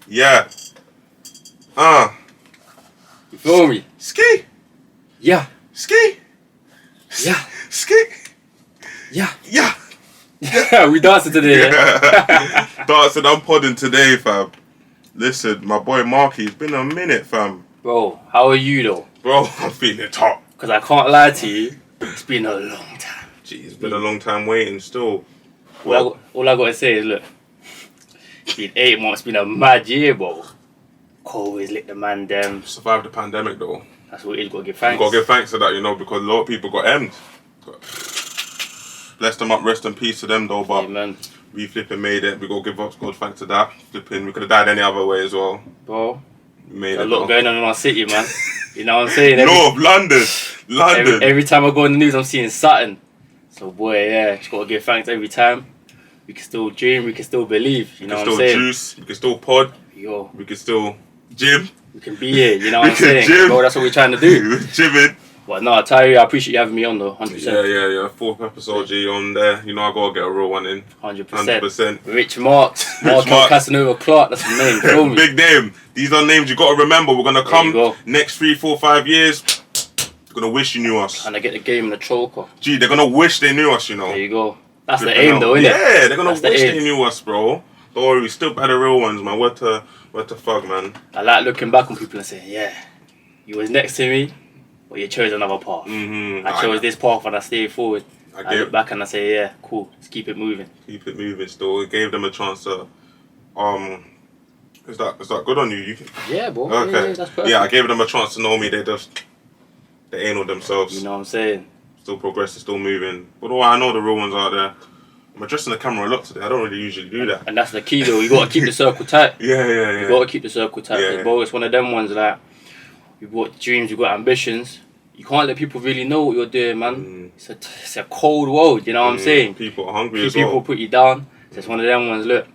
Yeah. You feel me? Ski. Yeah. Ski. Yeah. Ski. Yeah. Yeah. We dancing today. Yeah? Dancing, I'm podding today, fam. Listen, my boy Marky, it's been a minute, fam. Bro, how are you though? Bro, I'm feeling top. Because I can't lie to you, it's been a long time. Gee, it's been a long time waiting still. All I got to say is, look, it's been 8 months, it's been a mad year, bro. COVID lit the man them. Survived the pandemic though. That's what it is, got to give thanks. Got to give thanks to that, you know, because a lot of people got emmed. Bless them up, rest in peace to them though, but Amen. We flipping made it. We got to give up God thanks to that. Flipping, we could have died any other way as well. Bro, We made a it. lot going on in our city, man. You know what I'm saying? North, London. Every time I go in the news, I'm seeing something. So, boy, yeah, just got to give thanks every time. We can still dream, we can still believe, you know what I'm saying? We can still juice, we can still pod, Yo. we can still gym. We can be here, you know what I'm can saying? gym. Bro, that's what we're trying to do. Gymming. But no, Tyree, I appreciate you having me on though, 100%. Yeah. 4th episode G on there. You know I gotta get a real one in. 100%. Rich Markell Clarke, that's the name, feel me? Big name. These are names you gotta remember. We're gonna come next 3, 4, 5 years. They're gonna wish you knew us. And I get the game in the choker. Gee, they're gonna wish they knew us, you know. There you go. That's the aim though, innit? Yeah, they're gonna wish they knew us, bro. Don't worry, we still by the real ones, man. What the fuck, man? I like looking back on people and saying, yeah, you was next to me, but you chose another path. I chose this path and I stayed forward. I look back and I say, yeah, cool, let's keep it moving. Keep it moving still. It gave them a chance to, is that good on you? Yeah, bro. Okay. Yeah, that's perfect. Yeah, I gave them a chance to know me. They ain't know themselves. You know what I'm saying? Still progressing, still moving. But I know the real ones out there. I'm addressing the camera a lot today. I don't really usually do that. And that's the key though. You gotta keep the circle tight. Yeah. You gotta keep the circle tight. Yeah. Bro, it's one of them ones like, you've got dreams, you've got ambitions. You can't let people really know what you're doing, man. It's a cold world, you know what I'm saying? People are hungry as well. People put you down. So it's one of them ones, look,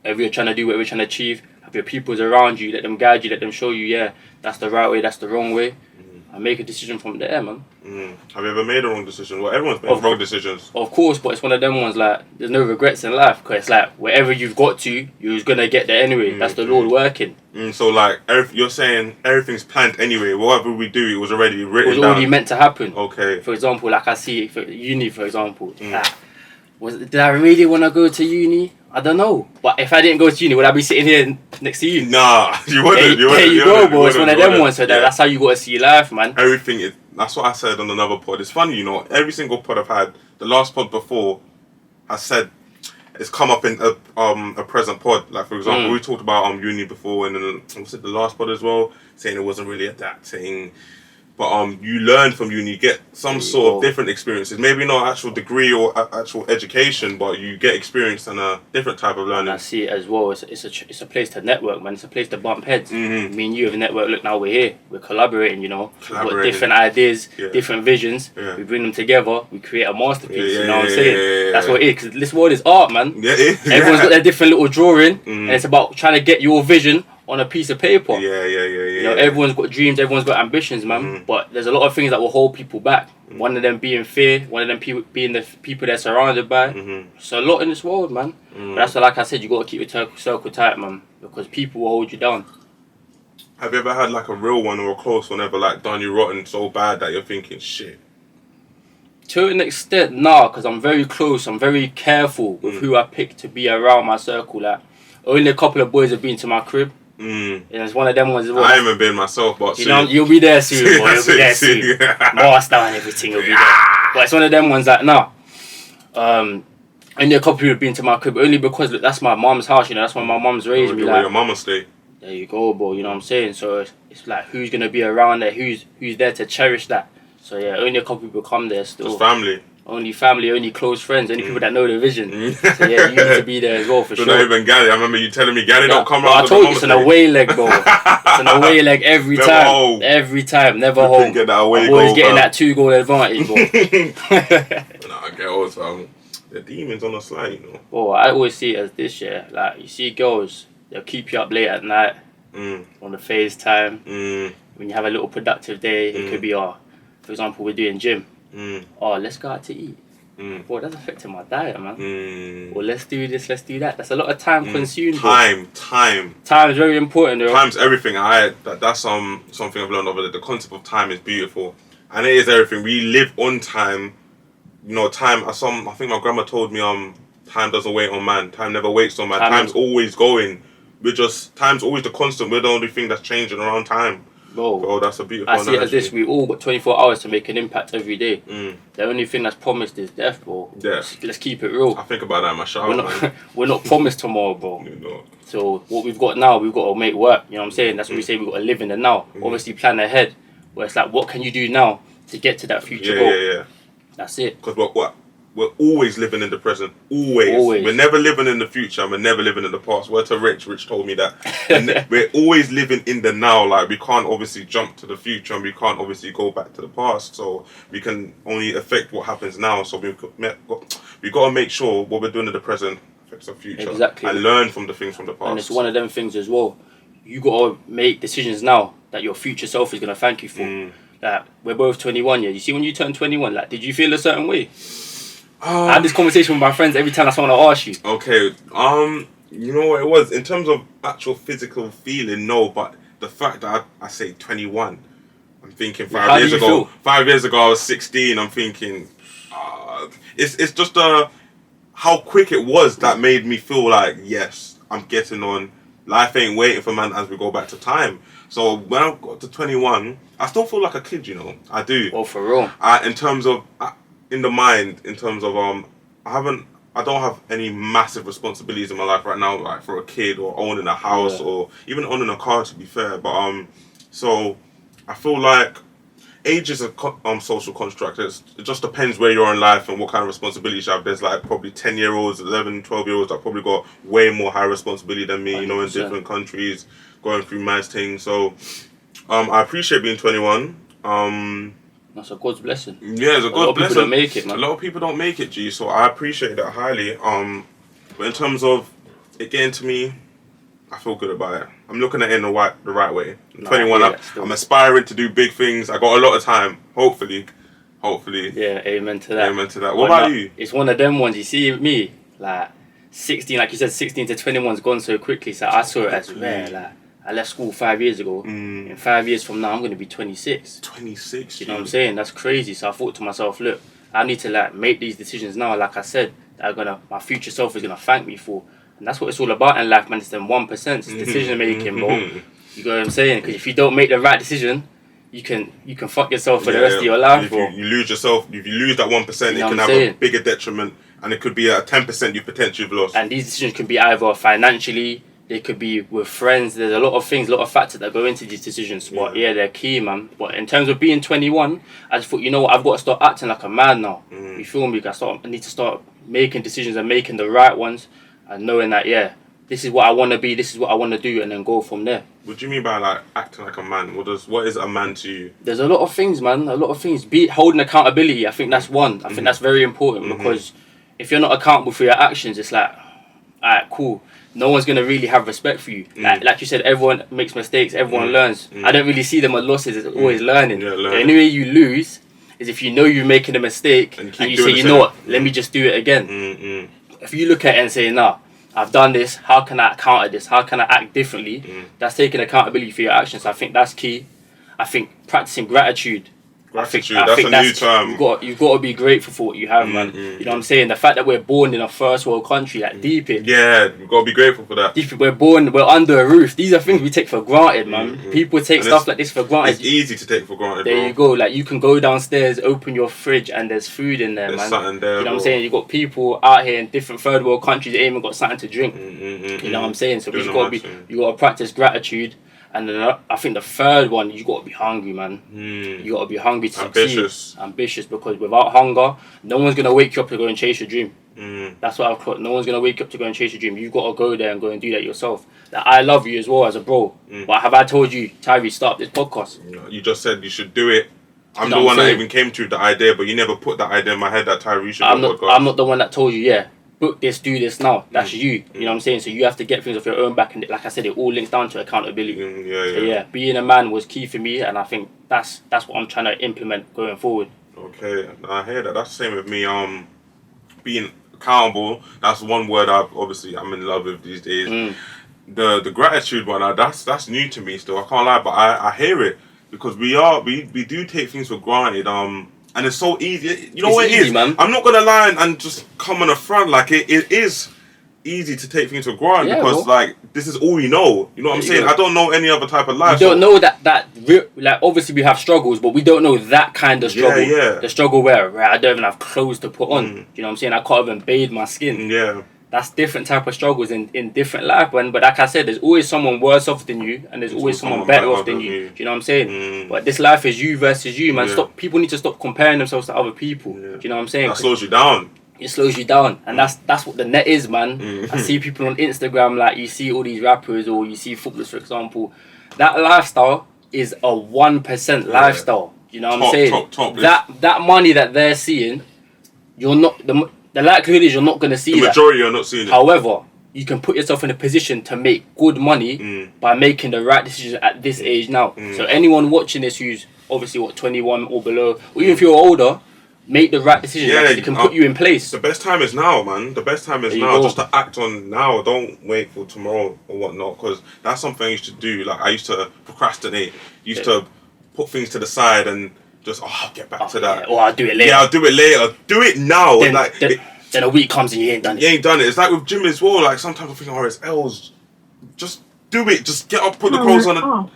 if you're trying to do what we're trying to achieve, have your peoples around you, let them guide you, let them show you, yeah, that's the right way, that's the wrong way. And make a decision from there, man. Have you ever made a wrong decision? Well, everyone's made wrong decisions. Of course, but it's one of them ones like, there's no regrets in life, because it's like, wherever you've got to, you're going to get there anyway. That's the Lord working. So like, you're saying everything's planned anyway. Whatever we do, it was already written down. It was already meant to happen. Okay. For example, like I see, for uni, for example, did I really want to go to uni? I don't know. But if I didn't go to uni, would I be sitting here next to you? Nah, you wouldn't. There you go, bro. It's one of them ones. So that's how you got to see life, man. Everything is. That's what I said on another pod. It's funny, you know. Every single pod I've had, the last pod before, I said it's come up in a present pod. Like for example, we talked about uni before, and then was it the last pod as well, saying it wasn't really adapting. But you learn from uni, you get some sort of different experiences. Maybe not actual degree or actual education, but you get experience and a different type of learning. And I see it as well. It's a place to network, man. It's a place to bump heads. Me and you have a network. Look, now we're here. We're collaborating, you know. We've got different ideas, different visions. We bring them together. We create a masterpiece, you know what I'm saying? That's what it is. Because this world is art, man. Everyone's got their different little drawing. And it's about trying to get your vision on a piece of paper. You know, everyone's got dreams, everyone's got ambitions, man. But there's a lot of things that will hold people back. One of them being fear, one of them being the people they're surrounded by. So a lot in this world, man. But that's why, like I said, you got to keep your circle tight, man. Because people will hold you down. Have you ever had like a real one or a close one ever like done you rotten so bad that you're thinking, shit? To an extent, nah, because I'm very close. I'm very careful with who I pick to be around my circle. Like, only a couple of boys have been to my crib. And it's one of them ones as well. I haven't been myself, but you know, you'll be there soon, boy. You'll be there soon. Master and everything, you'll be there. But it's one of them ones that, nah. Only a couple people have been to my crib, only because, look, that's my mum's house, you know, that's where my mum's raised me. Where your mama stay. There you go, bro, you know what I'm saying? So it's like, who's going to be around there? Who's there to cherish that? So yeah, only a couple people come there still. It's family. Only family, only close friends, only people that know the vision. So yeah, you need to be there as well for sure. Not even Gally. I remember you telling me Gally don't come around. I told you it's an away leg, bro. It's an away leg every time. Home. Every time, never home. Get that away goal, always getting that 2-goal advantage, bro. Nah, girls, the demons on the slide, you know. Bro, I always see it as this, yeah. Like, you see girls, they'll keep you up late at night on the FaceTime. When you have a little productive day, it could be, for example, we're doing gym. Oh, let's go out to eat. Boy, that's affecting my diet, man. Well, let's do this, let's do that. That's a lot of time consumed. Time is very important, though. Time's everything. That's something I've learned over there. The concept of time is beautiful, and it is everything. We live on time. You know, time. I think my grandma told me time doesn't wait on man. Time never waits on man. Time's always going. Time's always the constant. We're the only thing that's changing around time. Bro, that's a beautiful analogy. I see it as this: we all got 24 hours to make an impact every day. The only thing that's promised is death, bro. Yeah. Let's keep it real. I think about that in my shower. We're not promised tomorrow, bro. So what we've got now, we've got to make work. You know what I'm saying? That's what we say. We've got to live in the now. Obviously, plan ahead. Where it's like, what can you do now to get to that future goal? Yeah. That's it. Because we're always living in the present. Always. We're never living in the future, and we're never living in the past. Word to Rich. Rich told me that. We're always living in the now. Like, we can't obviously jump to the future, and we can't obviously go back to the past. So we can only affect what happens now. So we got to make sure what we're doing in the present affects the future. Exactly. And learn from the things from the past. And it's one of them things as well. You got to make decisions now that your future self is going to thank you for. Like, we're both 21, yeah. You see, when you turn 21, like, did you feel a certain way? I had this conversation with my friends every time I want to ask you. Okay, you know what it was? In terms of actual physical feeling, no, but the fact that I say 21, I'm thinking 5 years ago. Feel? 5 years ago, I was 16. I'm thinking, it's just how quick it was that made me feel like, yes, I'm getting on. Life ain't waiting for man as we go back to time. So when I got to 21, I still feel like a kid, you know. I do. Oh, for real. In terms of in the mind, in terms of I don't have any massive responsibilities in my life right now, like for a kid or owning a house or even owning a car, to be fair. But so I feel like age is a social construct. It just depends where you are in life and what kind of responsibilities you have. There's like probably 10-year-olds, 11, 12-year-olds that probably got way more high responsibility than me, 100%. You know, in different countries, going through mass things. So I appreciate being 21. That's a God's blessing. Yeah, it's a God's blessing. A lot of people don't make it, man. A lot of people don't make it, G. So I appreciate that highly. But in terms of it getting to me, I feel good about it. I'm looking at it in the right way. I'm 21. I'm aspiring to do big things. I got a lot of time. Hopefully. Yeah, amen to that. Amen to that. What about you? It's one of them ones. You see me, like 16, like you said, 16 to 21's gone so quickly. So I saw it as rare. Like, I left school 5 years ago. In 5 years from now, I'm going to be 26. 26. You know what I'm saying? That's crazy. So I thought to myself, look, I need to like make these decisions now. Like I said, that my future self is gonna thank me for. And that's what it's all about in life, man. It's them 1%. It's decision making, bro. You know what I'm saying? Because if you don't make the right decision, you can fuck yourself for the rest of your life, bro. You lose yourself. If you lose that 1%, it can have a bigger detriment, and it could be a 10% you potentially have lost. And these decisions can be either financially. They could be with friends. There's a lot of things, a lot of factors that go into these decisions. But yeah, they're key, man. But in terms of being 21, I just thought, you know what, I've got to start acting like a man now. You feel me? I need to start making decisions and making the right ones, and knowing that, yeah, this is what I want to be, this is what I want to do, and then go from there. What do you mean by like acting like a man? What is a man to you? There's a lot of things, man. A lot of things. Holding accountability. I think that's one. I think that's very important because if you're not accountable for your actions, it's like, alright, cool. No one's gonna really have respect for you. Like you said, everyone makes mistakes. Everyone learns. I don't really see them as losses. It's always learning. Yeah, The only way you lose is if you know you're making a mistake and you say, you know what, let me just do it again. If you look at it and say, nah, I've done this. How can I counter this? How can I act differently? That's taking accountability for your actions. I think that's key. I think practicing gratitude. Gratitude, that's a new term. You've got to be grateful for what you have, man. You know what I'm saying? The fact that we're born in a first world country, like deep it. Yeah, you've got to be grateful for that. Deep it, we're under a roof. These are things we take for granted, man. People take stuff like this for granted. It's easy to take for granted, There you go. Like, you can go downstairs, open your fridge, and there's food in there, there's man. Something there, you know what I'm saying? You've got people out here in different third world countries that ain't even got something to drink. You know what I'm saying? So you got to practice gratitude. And then I think the third one, you got to be hungry, man. You got to be hungry to succeed. Ambitious, because without hunger, no one's going to wake you up to go and chase your dream. That's what I've caught. No one's going to wake you up to go and chase your dream. You've got to go there and go and do that yourself. Like, I love you as well as a bro. But have I told you, Tyree, start this podcast? You just said you should do it. I'm the one that even came to the idea, but you never put that idea in my head that Tyree should do a podcast. I'm not the one that told you, yeah. Book this, do this now. That's you. You know what I'm saying? So you have to get things off your own back, and like I said, it all links down to accountability. So yeah, being a man was key for me, and I think that's what I'm trying to implement going forward. Okay, I hear that. That's the same with me. being accountable. That's one word I'm in love with these days. The gratitude one, that's new to me still. I can't lie, but I hear it because we do take things for granted. And it's so easy. You know what it is, man. I'm not gonna lie and just come on the front. Like it is easy to take things for granted because like this is all we know. You know what I'm saying? I don't know any other type of life. We don't know like obviously we have struggles, but we don't know that kind of struggle. Yeah. The struggle where I don't even have clothes to put on. You know what I'm saying? I can't even bathe my skin. Yeah. That's different type of struggles in different life, man. But like I said, there's always someone worse off than you, and there's always someone better off than you. Do you know what I'm saying? But this life is you versus you, man. People need to stop comparing themselves to other people. Do you know what I'm saying? That slows you down. It slows you down, and that's what the net is, man. I see people on Instagram, like you see all these rappers or you see footballers, for example. That lifestyle is a 1% lifestyle. You know what I'm saying? Top that money that they're seeing, you're not the likelihood is you're not going to see the majority are not seeing it. However, you can put yourself in a position to make good money by making the right decisions at this age now. So anyone watching this who's obviously 21 or below, or even if you're older, make the right decisions that can put you in place. The best time is now, man. The best time is now. Just to act on now. Don't wait for tomorrow or whatnot, because that's something I used to do. Like I used to procrastinate. Used to put things to the side and just I'll get back to that. Or I'll do it later. Yeah, I'll do it later. Do it now. Then a week comes and you ain't done it. You ain't done it. It's like with gym as well. Like sometimes I think RSLs, just do it. Just get up, put the clothes on, and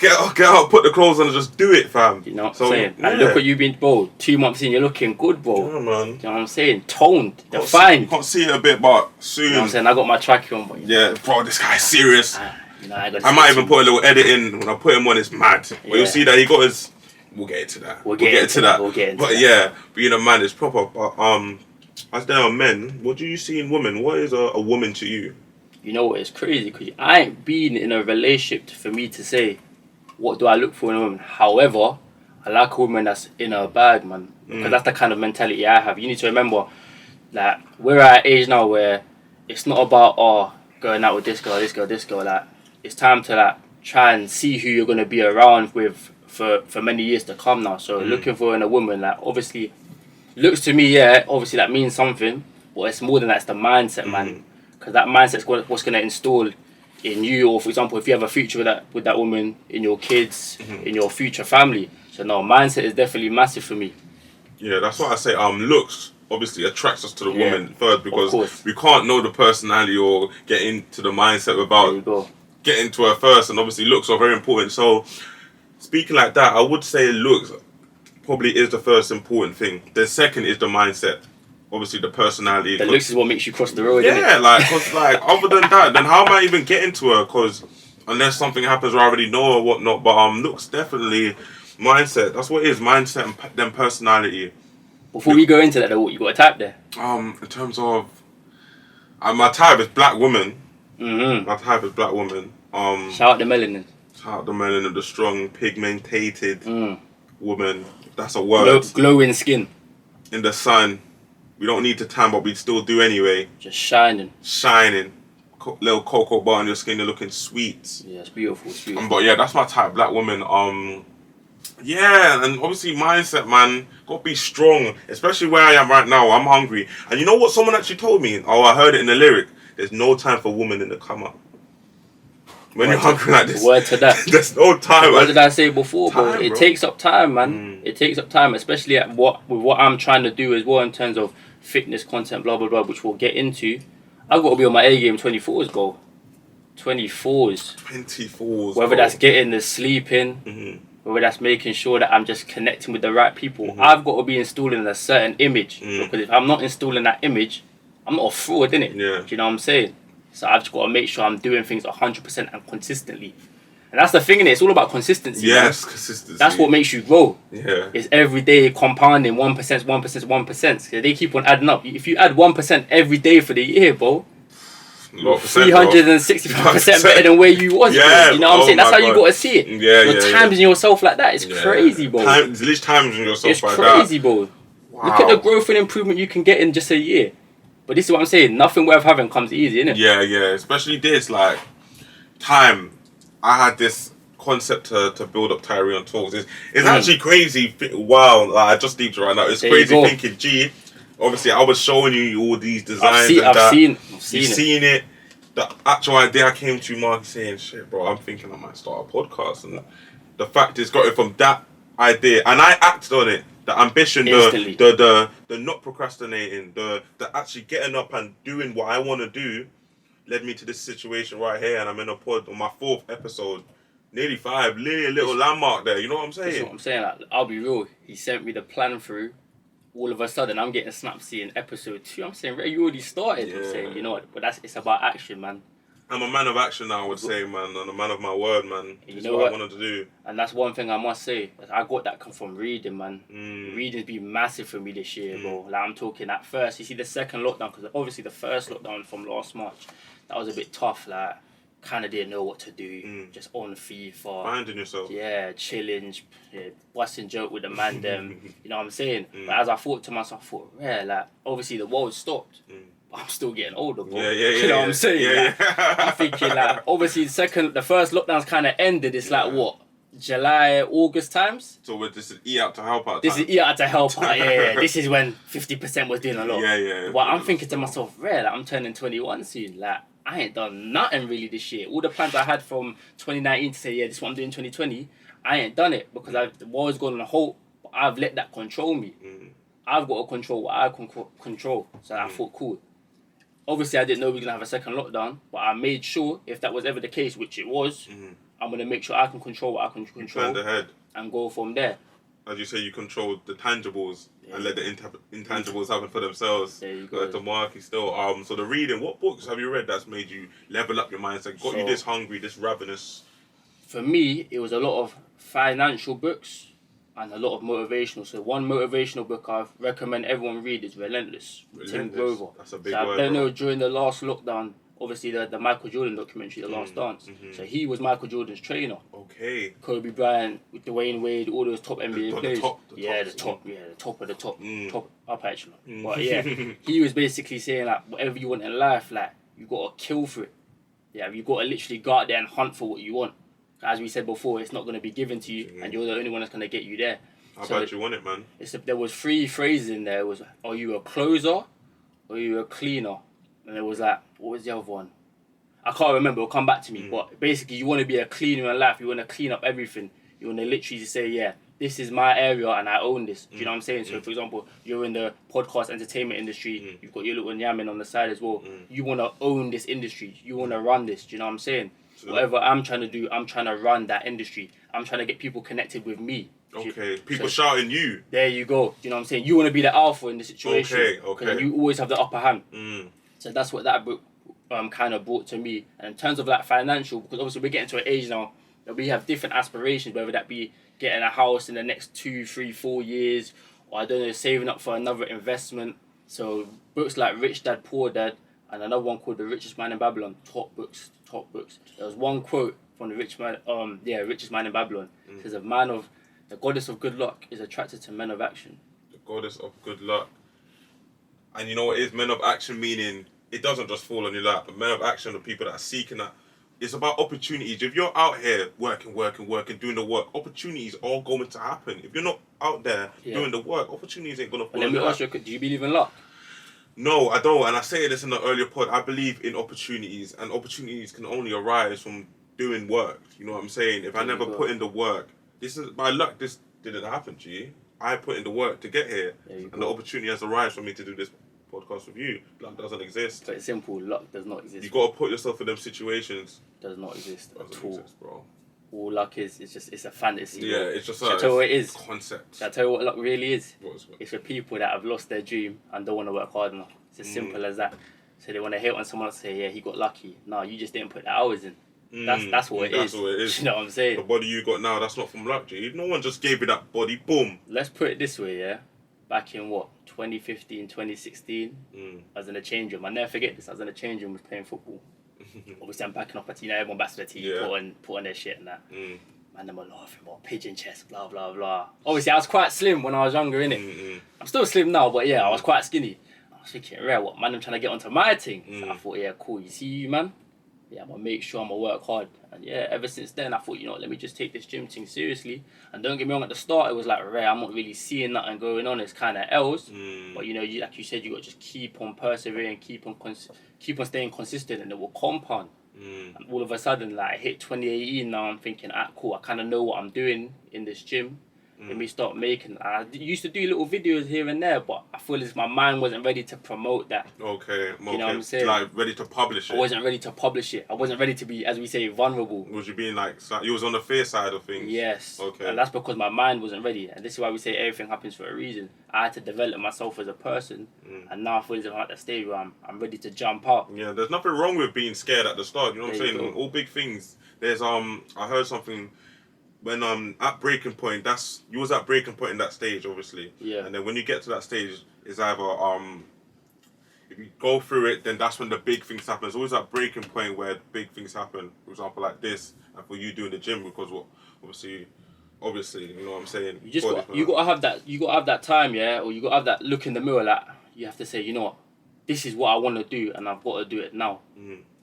get up, put the clothes on, and just do it, fam. You know what I'm saying? And look what you've been, bro. 2 months in, you're looking good, bro. Yeah, man. You know what I'm saying? Toned, defined. You can't see it a bit, but soon. You know what I'm saying? I got my trackie on, but yeah, bro, this guy's serious. I might even put a little edit in when I put him on. It's mad. But you'll see that he got his. We'll get into that. We'll get into that. But yeah, being a man is proper. But as there are men, what do you see in women? What is a woman to you? You know what? It's crazy because I ain't been in a relationship for me to say what do I look for in a woman. However, I like a woman that's in her bag, man. Because that's the kind of mentality I have. You need to remember that we're at an age now where it's not about going out with this girl. Like it's time to like try and see who you're gonna be around with for many years to come now. So looking for in a woman, like obviously looks to me, obviously that means something, but it's more than that. It's the mindset, man. Because that mindset's what's gonna install in you, or for example, if you have a future with that woman, in your kids, in your future family. So no, mindset is definitely massive for me. Yeah, that's what I say. Looks obviously attracts us to the woman first, because we can't know the personality or get into the mindset without getting to her first, and obviously looks are very important. So speaking like that, I would say looks probably is the first important thing. The second is the mindset. Obviously the personality. The looks is what makes you cross the road. Yeah, cause other than that, then how am I even getting to her? Cause unless something happens where I already know or whatnot. But looks definitely mindset. That's what it is. Mindset and then personality. Before we go into that, though, what you got to type there? In terms of my type is black woman. My type is black woman. Shout out the melanin. Shout out the melanin, the strong pigmented woman. That's a word. Glowing skin. In the sun. We don't need to tan, but we still do anyway. Just shining. Little cocoa bar on your skin, you're looking sweet. Yeah, it's beautiful. It's beautiful. But yeah, that's my type, black woman. Yeah, and obviously mindset, man. Gotta be strong, especially where I am right now. I'm hungry. And you know what someone actually told me? I heard it in the lyric. There's no time for women in the come up. When you're hungry like this. Word to that. There's no time. What did I say before, bro? It takes up time, man. It takes up time, especially with what I'm trying to do as well in terms of fitness content, blah, blah, blah, which we'll get into. I've got to be on my A game 24s, bro. 24s. Whether that's getting the sleep in, whether that's making sure that I'm just connecting with the right people. I've got to be installing a certain image. Because if I'm not installing that image, I'm not a fraud, innit? Yeah. Do you know what I'm saying? So I've just got to make sure I'm doing things 100% and consistently. And that's the thing, innit? It's all about consistency. Yes, man. consistency. That's what makes you grow. Yeah. It's every day compounding 1%. So they keep on adding up. If you add 1% every day for the year, bro, 365% better than where you was. Yeah, bro. You know what I'm saying? That's how you got to see it. You're timesing yourself like that. It's crazy, bro. At least timesing yourself like that. It's crazy, bro. Wow. Look at the growth and improvement you can get in just a year. But this is what I'm saying. Nothing worth having comes easy, innit? Yeah. Especially this, like, time. I had this concept to build up TYREERIONTALKS. It's actually crazy. Wow, like, I just deeped right now. It's crazy thinking, obviously I was showing you all these designs I've seen You've seen it. The actual idea I came to Mark saying, shit, bro, I'm thinking I might start a podcast. And the fact is, got it from that idea. And I acted on it. The ambition, the not procrastinating, the actually getting up and doing what I want to do led me to this situation right here. And I'm in a pod on my 4th episode. Nearly 5, a little landmark there. You know what I'm saying? That's what I'm saying. Like, I'll be real. He sent me the plan through. All of a sudden, I'm getting snaps seeing episode 2. I'm saying, Ray, you already started. I'm saying, you know what? But it's about action, man. I'm a man of action now, I would say, man. I'm a man of my word, man. It's what I wanted to do. And that's one thing I must say. I got that come from reading, man. Reading's been massive for me this year, bro. Like, I'm talking at first. You see, the second lockdown, because obviously the first lockdown from last March, that was a bit tough. Like, kind of didn't know what to do. Just on FIFA. Finding yourself. Yeah, chilling, busting joke with the man, them. You know what I'm saying? But as I thought to myself, I thought, yeah, like, obviously the world stopped. But I'm still getting older, bro. You know what I'm saying? I'm thinking, like, obviously the first lockdown's kind of ended. It's like, what? July, August times? So this is eat out to help out. This is eat out to help out, yeah. This is when 50% was doing a lot. But I'm thinking to myself, like, I'm turning 21 soon. Like, I ain't done nothing really this year. All the plans I had from 2019 to say, yeah, this is what I'm doing in 2020, I ain't done it because the world's gone on a halt. But I've let that control me. I've got to control what I can control. So I thought, cool. Obviously, I didn't know we were going to have a second lockdown, but I made sure if that was ever the case, which it was, I'm going to make sure I can control what I can control and go from there. As you say, you control the tangibles and let the intangibles happen for themselves. There you go. To Marky still. So the reading, what books have you read that's made you level up your mindset, got you this hungry, this ravenous? For me, it was a lot of financial books and a lot of motivational. So one motivational book I recommend everyone read is Relentless. Tim Grover. That's a big word. I don't know, during the last lockdown, obviously the Michael Jordan documentary, The Last Dance. So he was Michael Jordan's trainer. Okay. Kobe Bryant, with Dwayne Wade, all those top NBA players. The top of the top. Top up actually. But yeah, he was basically saying like whatever you want in life, like you gotta kill for it. Yeah, you gotta literally go out there and hunt for what you want. As we said before, it's not going to be given to you, and you're the only one that's going to get you there. How bad you want it, man? There was 3 phrases in there. It was, are you a closer, or are you a cleaner? And there was like, what was the other one? I can't remember. It'll come back to me. But basically, you want to be a cleaner in life. You want to clean up everything. You want to literally say, yeah, this is my area, and I own this. Do you know what I'm saying? So, for example, you're in the podcast entertainment industry. You've got your little yamming on the side as well. You want to own this industry. You want to run this. Do you know what I'm saying? Whatever I'm trying to do, I'm trying to run that industry. I'm trying to get people connected with me. Okay, people shouting you. There you go. You know what I'm saying? You want to be the alpha in the situation. Okay. You always have the upper hand. So that's what that book kind of brought to me. And in terms of like financial, because obviously we're getting to an age now that we have different aspirations, whether that be getting a house in the next 2, 3, 4 years, or I don't know, saving up for another investment. So books like Rich Dad, Poor Dad, and another one called The Richest Man in Babylon, top books. There was one quote from the Richest Man in Babylon. It says, the goddess of good luck is attracted to men of action. The goddess of good luck. And you know what it is? Men of action meaning it doesn't just fall on your lap. But men of action are people that are seeking that. It's about opportunities. If you're out here working, doing the work, opportunities are going to happen. If you're not out there doing the work, opportunities ain't going to fall on your lap. Let me ask you, do you believe in luck? No, I don't. And I say this in the earlier pod. I believe in opportunities, and opportunities can only arise from doing work. You know what I'm saying? If I never put in the work, this is by luck. This didn't happen to you. I put in the work to get here, and the opportunity has arisen for me to do this podcast with you. Luck doesn't exist. So it's simple. Luck does not exist. You got to put yourself in them situations. Does not exist at all, bro. All luck is it's a fantasy. Yeah, it's just Shall I tell you what it is? Concept. Shall I tell you what luck really is? What? It's for people that have lost their dream and don't want to work hard enough. It's as simple as that. So they want to hit on someone and say, yeah, he got lucky. No, you just didn't put the hours in. That's what it is. That's what it is. You know what I'm saying? The body you got now, that's not from luck, G. No one just gave you that body, boom. Let's put it this way, yeah? Back in 2015, 2016, I was in a change room. I never forget this. I was in a change room, was playing football. Obviously, I'm backing up a team. Everyone backs the team, put on their shit and that. Man, them were laughing about pigeon chest, blah, blah, blah. Obviously, I was quite slim when I was younger, innit? I'm still slim now, but yeah, I was quite skinny. I was thinking, rare, man, I'm trying to get onto my thing. So I thought, yeah, cool. You see you, man? Yeah, I'm going to make sure I'm going to work hard And yeah, ever since then, I thought, you know, let me just take this gym thing seriously. And don't get me wrong, at the start, it was like, Ray, I'm not really seeing nothing going on. It's kind of else. But, you know, like you said, you got to just keep on persevering, keep on staying consistent, and it will compound. And all of a sudden, like, I hit 2018 now, I'm thinking, cool, I kind of know what I'm doing in this gym. Let me start making. I used to do little videos here and there, but I feel as my mind wasn't ready to promote that. Okay. You know what I'm saying? Like ready to publish it. I wasn't ready to publish it. I wasn't ready to be, as we say, vulnerable. Was you being like, you was on the fear side of things? Yes. Okay. And that's because my mind wasn't ready. And this is why we say everything happens for a reason. I had to develop myself as a person, and now I feel as if I'm at that stage where I'm ready to jump out. Yeah, there's nothing wrong with being scared at the start. You know what I'm There you saying? go. All big things. There's I heard something. When at breaking point, you was at breaking point in that stage, obviously. Yeah. And then when you get to that stage, it's either if you go through it, then that's when the big things happen. It's always that breaking point where big things happen. For example, like this, and for you doing the gym, because obviously, you know what I'm saying. You gotta have that time, yeah, or you gotta have that look in the mirror. Like you have to say, you know what, this is what I want to do, and I've got to do it now.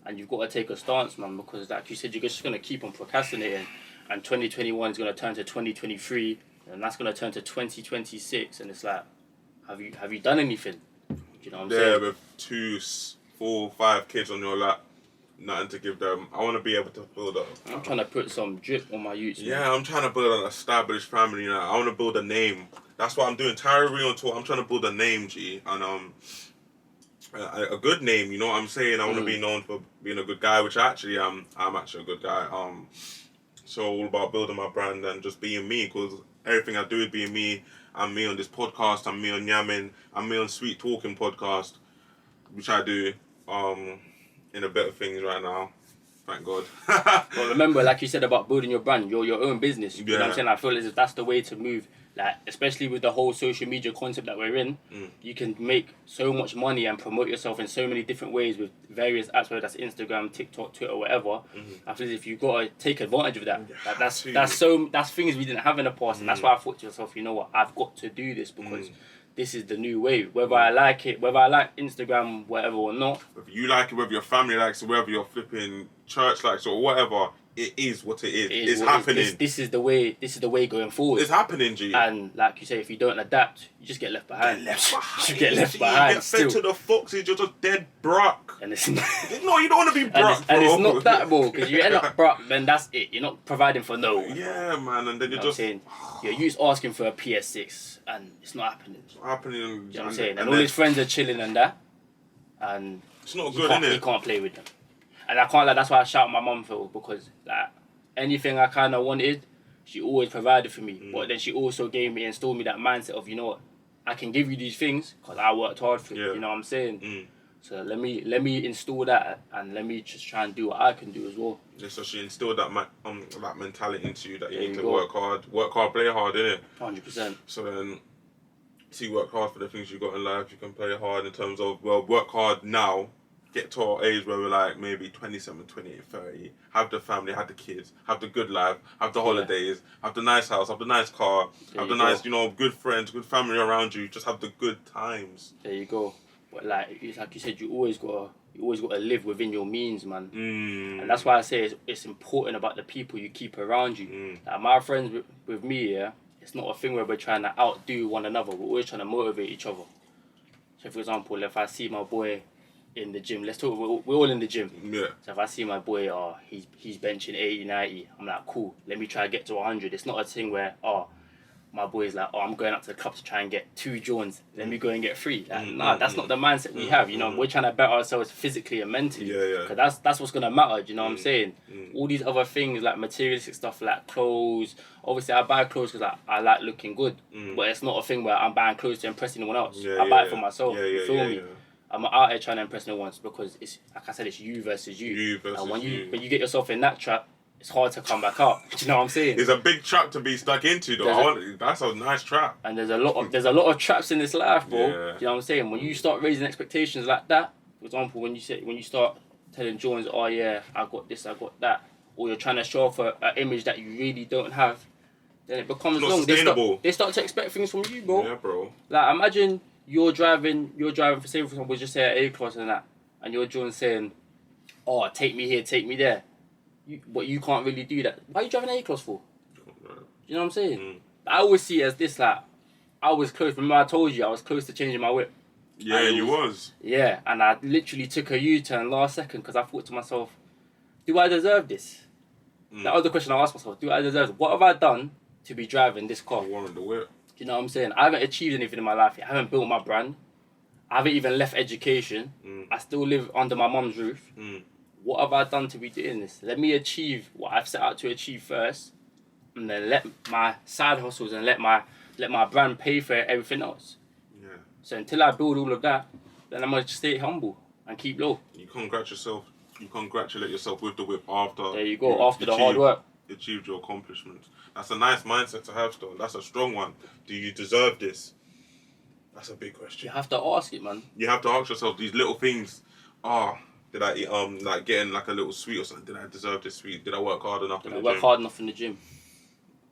And you've got to take a stance, man, because like you said, you're just gonna keep on procrastinating. And 2021 is going to turn to 2023, and that's going to turn to 2026, and it's like, have you done anything? Do you know what I'm saying? Yeah, with 2, 4, 5 kids on your lap, nothing to give them. I want to be able to build up. I'm trying to put some drip on my youths. Yeah, man. I'm trying to build an established family. You know, I want to build a name. That's what I'm doing. Tyreerion Talk. I'm trying to build a name, G, and a good name. You know what I'm saying? I want to be known for being a good guy, which actually I'm actually a good guy. So all about building my brand and just being me, because everything I do is being me. I'm me on this podcast. I'm me on Yamin. I'm me on Sweet Talking podcast, which I do in a bit of things right now. Thank God. But remember, like you said about building your brand, you're your own business. You know what I'm saying? I feel as if that's the way to move. Like, especially with the whole social media concept that we're in, you can make so much money and promote yourself in so many different ways with various apps, whether that's Instagram, TikTok, Twitter, whatever. I feel as if you've got to take advantage of that. Like, that's things we didn't have in the past, and that's why I thought to myself, you know what, I've got to do this because this is the new wave. Whether I like it, whether I like Instagram, whatever or not. Whether you like it, whether your family likes it, whether your flipping church likes it or whatever, it is what it is. It's happening. This is the way going forward. It's happening, G. And like you say, if you don't adapt, you just get left behind. You get left behind. You get fed to the foxes, you're just dead bruck. And it's not, no, you don't want to be bruck, and it's not that, bro, because you end up bruck, then that's it. You're not providing for no one. Yeah, man, and then you're just saying, you're used asking for a PS6, and it's not happening. It's not happening. You know what I'm saying? And all his friends are chilling and that, and it's not good, innit? He can't play with them. And I can't, like, that's why I shout my mum for, because like anything I kind of wanted, she always provided for me. But then she also instilled me that mindset of, you know what, I can give you these things because I worked hard for it. You know what I'm saying? So let me install that, and let me just try and do what I can do as well. Yeah, so she instilled that mentality into you that you need to work hard, play hard, innit? 100%. So then, you work hard for the things you got in life. You can play hard in terms of, well, work hard now. Get to our age where we're like maybe 27, 28, 30, have the family, have the kids, have the good life, have the holidays, have the nice house, have the nice car, have the nice, good friends, good family around you, just have the good times. There you go. But like you said, you always gotta live within your means, man. And that's why I say it's important about the people you keep around you. Like my friends with me, yeah, it's not a thing where we're trying to outdo one another. We're always trying to motivate each other. So for example, if I see my boy in the gym, let's talk, we're all in the gym. Yeah. So if I see my boy, he's benching 80, 90, I'm like, cool, let me try to get to 100. It's not a thing where, my boy's like, I'm going up to the club to try and get 2 joints, let me go and get 3. Like, nah, that's not the mindset we have, you know. We're trying to better ourselves physically and mentally. Yeah. Because that's what's going to matter, you know what I'm saying? All these other things, like materialistic stuff, like clothes. Obviously, I buy clothes because I like looking good. But it's not a thing where I'm buying clothes to impress anyone else. I buy it for myself, you feel me? I'm out here trying to impress no one because it's, like I said, it's you versus you. And when you get yourself in that trap, it's hard to come back out. Do you know what I'm saying? It's a big trap to be stuck into, though. That's a nice trap. And there's a lot of traps in this life, bro. Yeah. Do you know what I'm saying? When you start raising expectations like that, for example, when you start telling Jones, oh yeah, I got this, I got that, or you're trying to show off an image that you really don't have, then it becomes long. Sustainable. They start to expect things from you, bro. Yeah, bro. Like imagine you're driving for, say for example, just say at A-class and that, and you're Jones saying, oh, take me here, take me there. you can't really do that. Why are you driving an A-class for? You know what I'm saying? I always see it as this, like, I was close. Remember I told you I was close to changing my whip? Yeah, you was. Yeah, and I literally took a U-turn last second because I thought to myself, do I deserve this? That was the question I asked myself. Do I deserve it? What have I done to be driving this car? Warrant the whip. Do you know what I'm saying? I haven't achieved anything in my life yet. I haven't built my brand. I haven't even left education. I still live under my mum's roof. What have I done to be doing this? Let me achieve what I've set out to achieve first, and then let my side hustles and let my brand pay for everything else. Yeah. So until I build all of that, then I'm gonna stay humble and keep low. You congratulate yourself with the whip after. There you go. After the hard work. Achieved your accomplishments. That's a nice mindset to have, Stone. That's a strong one. Do you deserve this? That's a big question. You have to ask it, man. You have to ask yourself these little things. Did I eat, like getting like a little sweet or something? Did I deserve this sweet? Did I work hard enough in the gym? Work hard enough in the gym.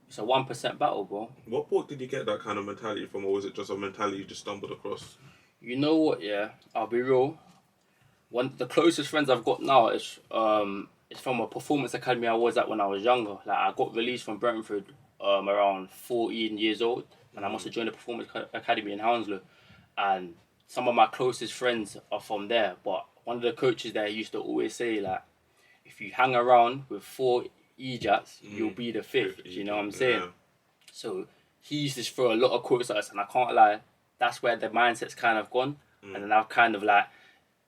It's a 1% battle, bro. What book did you get that kind of mentality from, or was it just a mentality you just stumbled across? You know what? Yeah, I'll be real. One of the closest friends I've got now is from a performance academy I was at when I was younger. Like, I got released from Brentford around 14 years old, and I must have joined the performance academy in Hounslow. And some of my closest friends are from there. But one of the coaches there used to always say, like, if you hang around with 4 EJATs, you'll be the 5th. Do you know what I'm saying? Yeah. So he used to throw a lot of quotes at us, and I can't lie, that's where the mindset's kind of gone. And then I've kind of like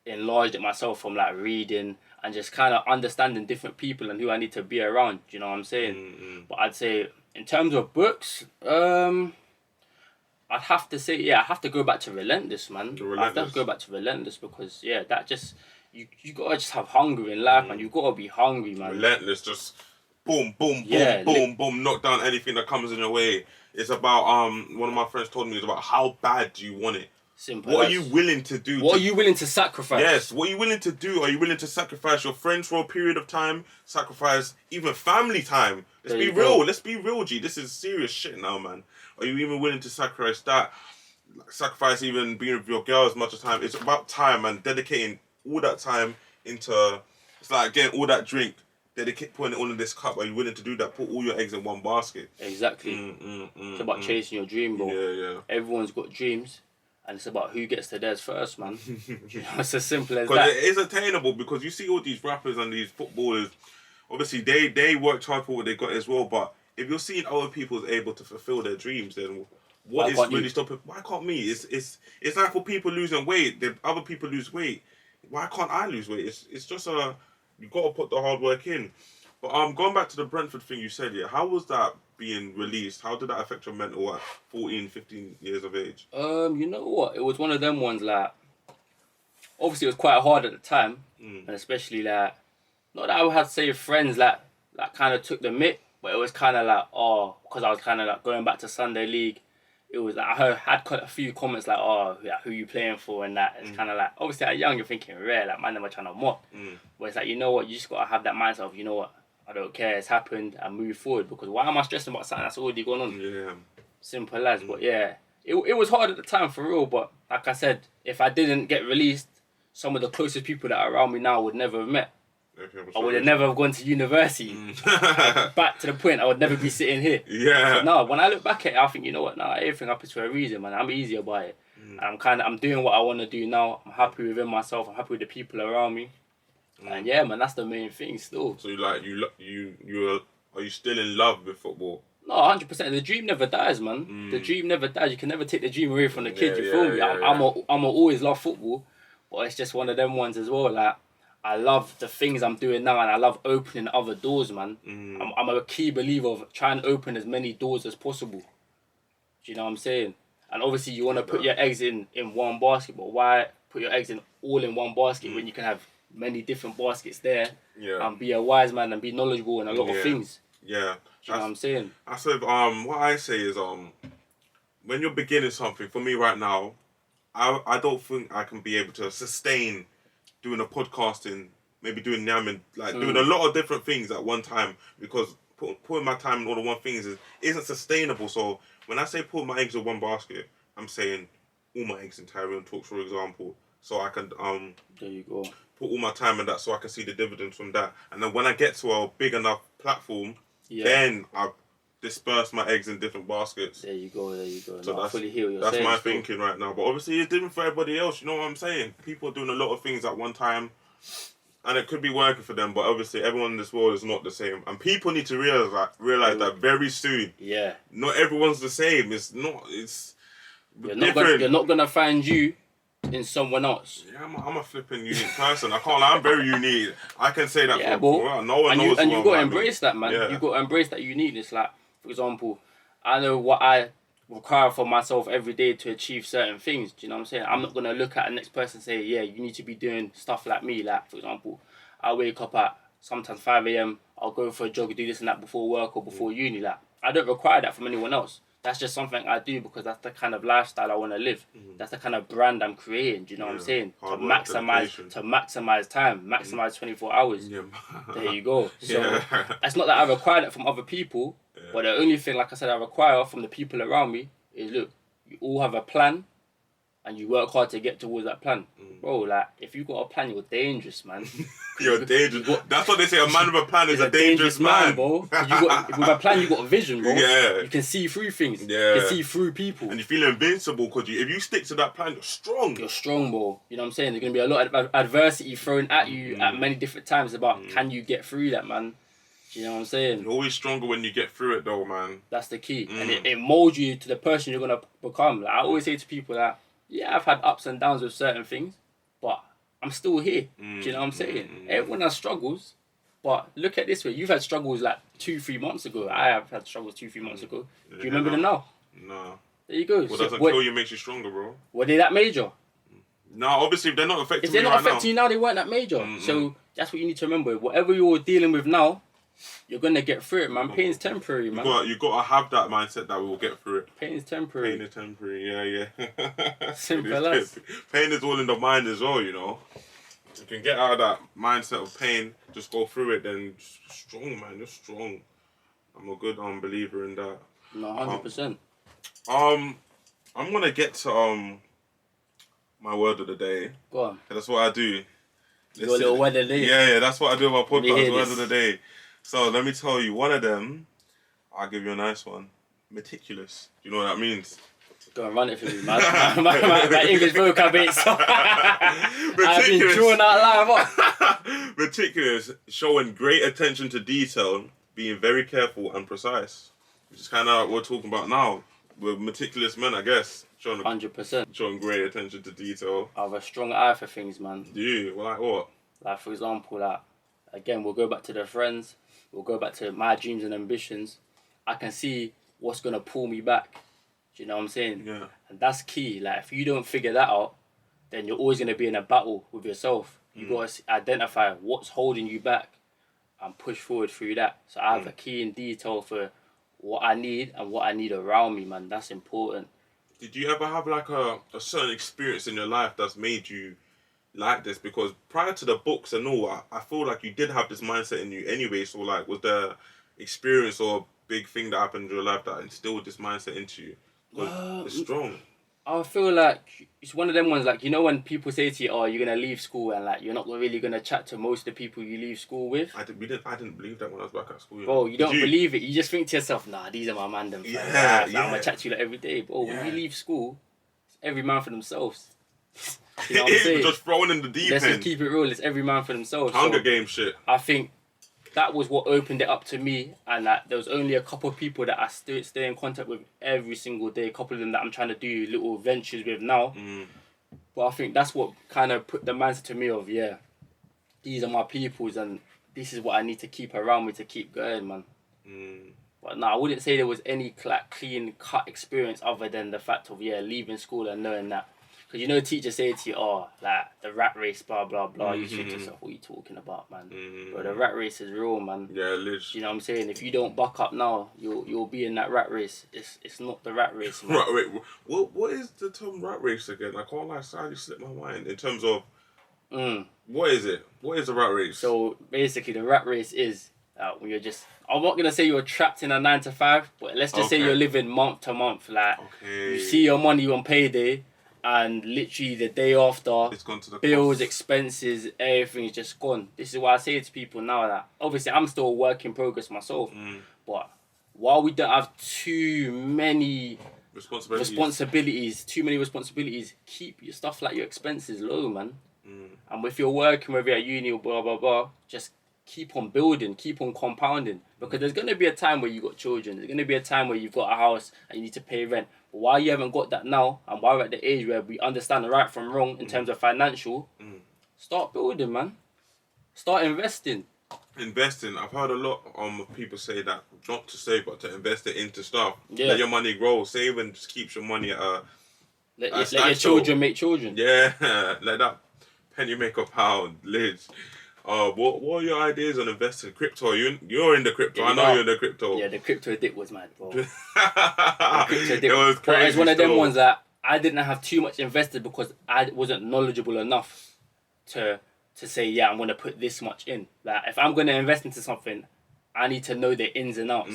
enlarged it myself from like reading and just kind of understanding different people and who I need to be around. Do you know what I'm saying? But I'd say in terms of books, I'd have to say, I have to go back to Relentless, man. I have to go back to Relentless because, that just, you gotta just have hunger in life, man. You gotta be hungry, man. Relentless, just boom, boom, boom, boom, boom, knock down anything that comes in your way. It's about, one of my friends told me, it's about how bad do you want it? Simple. What are you willing to do? What are you willing to sacrifice? Yes, what are you willing to do? Are you willing to sacrifice your friends for a period of time? Sacrifice even family time? Let's be real. Let's be real, G. This is serious shit now, man. Are you even willing to sacrifice that? Sacrifice even being with your girl as much as time? It's about time and dedicating all that time into... It's like getting all that drink, putting it all in this cup. Are you willing to do that? Put all your eggs in one basket. Exactly. It's about chasing your dream, bro. Yeah. Everyone's got dreams. And it's about who gets to theirs first, man. It's as simple as that. Because it is attainable, because you see all these rappers and these footballers, obviously they worked hard for what they got as well, but if you're seeing other people able to fulfill their dreams, then what is really stopping? Why can't me? It's like for people losing weight, other people lose weight. Why can't I lose weight? It's just you got to put the hard work in. But going back to the Brentford thing you said, how was that being released? How did that affect your mental at 14, 15 years of age? You know what? It was one of them ones, like, obviously it was quite hard at the time, and especially, like, not that I had to say friends, like kind of took the mick, but it was kind of like, because I was kind of like going back to Sunday League, it was like, I had quite a few comments like, who you playing for and that. It's kind of like, obviously at young you're thinking, like, man, never trying to mock. But it's like, you know what, you just got to have that mindset of, you know what, I don't care, it's happened, and move forward, because why am I stressing about something that's already going on? Yeah. Simple as. But it was hard at the time for real, but like I said, if I didn't get released, some of the closest people that are around me now would never have met. I would have never have gone to university. Back to the point, I would never be sitting here. Yeah. So no, when I look back at it, I think, you know what, everything happens for a reason, man. I'm easy about it. And I'm doing what I want to do now. I'm happy within myself. I'm happy with the people around me. And yeah, man, that's the main thing still. So are you still in love with football? No, 100%. The dream never dies, man. The dream never dies. You can never take the dream away from the kid. You feel me? I'm always love football, but it's just one of them ones as well. Like, I love the things I'm doing now, and I love opening other doors, man. I'm a key believer of trying to open as many doors as possible. Do you know what I'm saying? And obviously, you want to put your eggs in one basket, but why put your eggs all in one basket when you can have many different baskets there? And be a wise man and be knowledgeable in a lot of things. Yeah. Do you know what I'm saying? I said, what I say is, when you're beginning something, for me right now, I don't think I can be able to sustain doing a podcasting, maybe doing yamming, like doing a lot of different things at one time, because putting my time in all the one things isn't sustainable. So when I say put my eggs in one basket, I'm saying all my eggs in Tyreerion Talks, for example, so I can there you go. put all my time in that so I can see the dividends from that. And then when I get to a big enough platform, then I disperse my eggs in different baskets. There you go. So I fully hear what you're that's saying. my thinking right now. But obviously it's different for everybody else, you know what I'm saying? People are doing a lot of things at one time and it could be working for them, but obviously everyone in this world is not the same. And people need to realize that very soon. Yeah. Not everyone's the same. You're not gonna find you in someone else. Yeah, I'm a flipping unique person. I can't lie, I'm very unique. I can say that no one knows. And you gotta embrace that, man. Yeah. You gotta embrace that uniqueness. Like, for example, I know what I require for myself every day to achieve certain things. Do you know what I'm saying? I'm not gonna look at the next person and say, yeah, you need to be doing stuff like me. Like, for example, I wake up at sometimes 5 a.m. I'll go for a jog, do this and that before work or before uni. Like, I don't require that from anyone else. That's just something I do because that's the kind of lifestyle I want to live. That's the kind of brand I'm creating. Do you know what I'm saying? To maximize time, maximize 24 hours. Yeah. There you go. So it's not that I require that from other people, but the only thing, like I said, I require from the people around me is, look, you all have a plan and you work hard to get towards that plan. Bro, like, if you got a plan, you're dangerous, man. You're dangerous. That's what they say, a man with a plan is a dangerous man, bro. With a plan, you got a vision, bro. Yeah. You can see through things. Yeah. You can see through people. And you feel invincible because if you stick to that plan, you're strong. You're strong, bro. You know what I'm saying? There's going to be a lot of adversity thrown at you at many different times about can you get through that, man? You know what I'm saying? You're always stronger when you get through it, though, man. That's the key. And it molds you to the person you're going to become. Like, I always say to people that, yeah, I've had ups and downs with certain things, but I'm still here. Do you know what I'm saying? Everyone has struggles, but look at this way. You've had struggles like 2-3 months ago. I have had struggles 2-3 months ago. Do you remember them now? No. There you go. What doesn't kill you makes you stronger, bro. Were they that major? No, obviously, if they're not affecting you If they're not affecting you now, they weren't that major. So that's what you need to remember. Whatever you're dealing with now, you're gonna get through it, man. Pain's temporary, man. You got to have that mindset that we will get through it. Pain's temporary. Pain is temporary, yeah. Simple as. Pain is all in the mind as well, you know. If you can get out of that mindset of pain, just go through it, then strong, man. You're strong. I'm a good believer in that. No, 100%. I'm gonna get to my word of the day. Go on. That's what I do. Your little word of the day. Yeah, that's what I do with my podcast. Word of the day. So let me tell you, one of them, I'll give you a nice one. Meticulous. Do you know what that means? Go and run it for me, man. my English vocab ain't so. I've been drawn out live. Meticulous, showing great attention to detail, being very careful and precise. Which is kind of what we're talking about now. We're meticulous men, I guess. 100%. Showing great attention to detail. I have a strong eye for things, man. Do you? Well, like what? Like, for example, like, again, we'll go back to the friends. We'll go back to my dreams and ambitions. I can see what's going to pull me back. Do you know what I'm saying? Yeah. And that's key. Like, if you don't figure that out, then you're always going to be in a battle with yourself. You got to identify what's holding you back and push forward through that. So I have a key in detail for what I need and what I need around me, man. That's important. Did you ever have like a certain experience in your life that's made you like this? Because prior to the books and all, I feel like you did have this mindset in you anyway. So like, was there experience or big thing that happened in your life that instilled this mindset into you? It's strong. I feel like it's one of them ones, like, you know, when people say to you, oh, you're going to leave school and like you're not really going to chat to most of the people you leave school with. I didn't believe that when I was back at school. Bro, you don't believe it. You just think to yourself, nah, these are my man them. Yeah. I'm going to chat to you like every day. Bro, when you leave school, it's every man for themselves. You know what I'm saying? Just thrown in the deep end. Let's just keep it real. It's every man for themselves. Hunger Game shit. I think that was what opened it up to me, and that there was only a couple of people that I stay in contact with every single day. A couple of them that I'm trying to do little ventures with now. But I think that's what kind of put the mindset to me of, yeah, these are my peoples, and this is what I need to keep around me to keep going, man. But no, I wouldn't say there was any clean cut experience other than the fact of, yeah, leaving school and knowing that. Because, you know, teachers say to you, oh, like, the rat race, blah, blah, blah. You think to yourself, what are you talking about, man? But the rat race is real, man. Yeah, it is. You know what I'm saying? If you don't buck up now, you'll be in that rat race. It's not the rat race, man. What is the term rat race again? I can't lie, sadly slipped my mind. In terms of, what is it? What is the rat race? So, basically, the rat race is when you're just... I'm not going to say you're trapped in a 9 to 5, but let's just say you're living month to month. Like, you see your money on payday, and literally the day after, it's gone to the bills, cost. expenses, everything's just gone. This is why I say to people now that obviously I'm still a work in progress myself, but while we don't have too many responsibilities, keep your stuff like your expenses low, man. And if you're working, whether you're at uni or blah blah blah, just keep on building, keep on compounding, because there's going to be a time where you got children, there's going to be a time where you've got a house and you need to pay rent. But while you haven't got that now, and while we're at the age where we understand the right from wrong in terms of financial, start building, man. Start investing. I've heard a lot of people say that, not to save but to invest it into stuff. Yeah. Let your money grow. Saving just keeps your money at a let your children make children. Yeah, let that penny make a pound, Liz. What are your ideas on investing? Crypto? You're in the crypto. Yeah, I know you're in the crypto. Yeah, the crypto dip was mad, bro. It was crazy. But it's one of them ones that I didn't have too much invested because I wasn't knowledgeable enough to say, yeah, I'm going to put this much in. Like, if I'm going to invest into something, I need to know the ins and outs.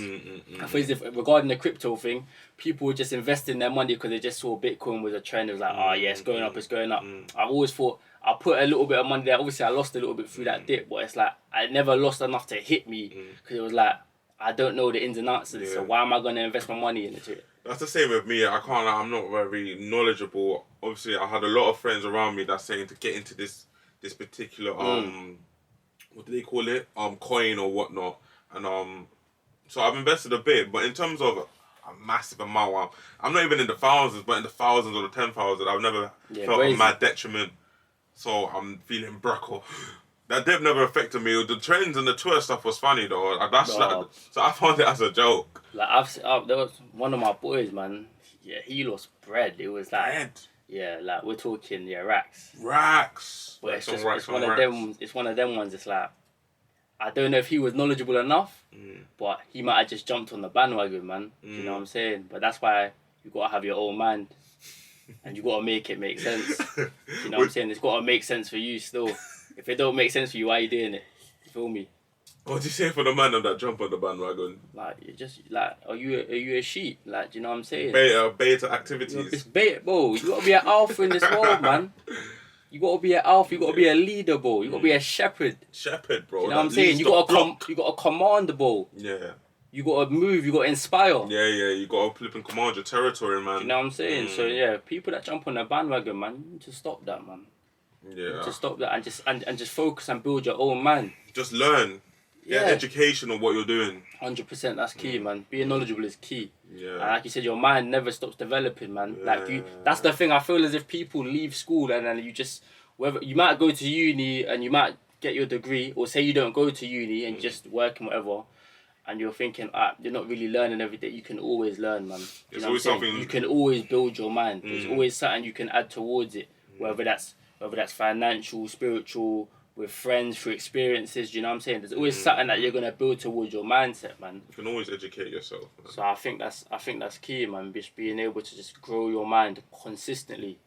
I feel regarding the crypto thing, people were just investing their money because they just saw Bitcoin was a trend. It was like, oh yeah, it's going up, it's going up. I've always thought, I'll put a little bit of money there. Obviously, I lost a little bit through that dip, but it's like, I never lost enough to hit me because it was like, I don't know the ins and outs of it, so why am I going to invest my money into it? I'm the same with me. I'm not very knowledgeable. Obviously, I had a lot of friends around me that's saying to get into this particular, what do they call it? Coin or whatnot. And so I've invested a bit, but in terms of a massive amount, I'm not even in the thousands, but in the thousands or the 10,000, I've never felt a mad detriment. So I'm feeling bruckle. That dip never affected me. The trends and the Twitter stuff was funny though. So I found it as a joke. Like there was one of my boys, man. Yeah, he lost bread. It was like bread. Yeah, like we're talking racks. Racks. But it's one of them. It's one of them ones. It's like, I don't know if he was knowledgeable enough, but he might have just jumped on the bandwagon, man. You know what I'm saying? But that's why you gotta have your own mind, and you gotta make it make sense. You know what I'm saying? It's gotta make sense for you still. If it don't make sense for you, why are you doing it? You feel me? What do you say for the man that jump on the bandwagon? Like, you just like, are you a sheep? Like, do you know what I'm saying? Beta activities. It's beta, bro. You gotta be an alpha in this world, man. You gotta be an alpha. You gotta be a leader, bro. You gotta be a shepherd. Shepherd, bro. You know what I'm saying? You gotta command, bro. Yeah. You gotta move. You gotta inspire. Yeah. You gotta flip and command your territory, man. You know what I'm saying? So yeah, people that jump on the bandwagon, man, you need to stop that, man. Yeah. To stop that and just focus and build your own man. Just learn. Get education on what you're doing. 100%, that's key, man. Being knowledgeable is key. Yeah. And like you said, your mind never stops developing, man. Yeah. Like that's the thing. I feel as if people leave school and then you just, whether you might go to uni and you might get your degree, or say you don't go to uni and just work and whatever, and you're thinking, you're not really learning every day. You can always learn, man. There's always something. You can always build your mind. There's always something you can add towards it, whether that's financial, spiritual, with friends, through experiences. Do you know what I'm saying? There's always something that you're gonna build towards your mindset, man. You can always educate yourself, man. So I think that's key, man. Just being able to just grow your mind consistently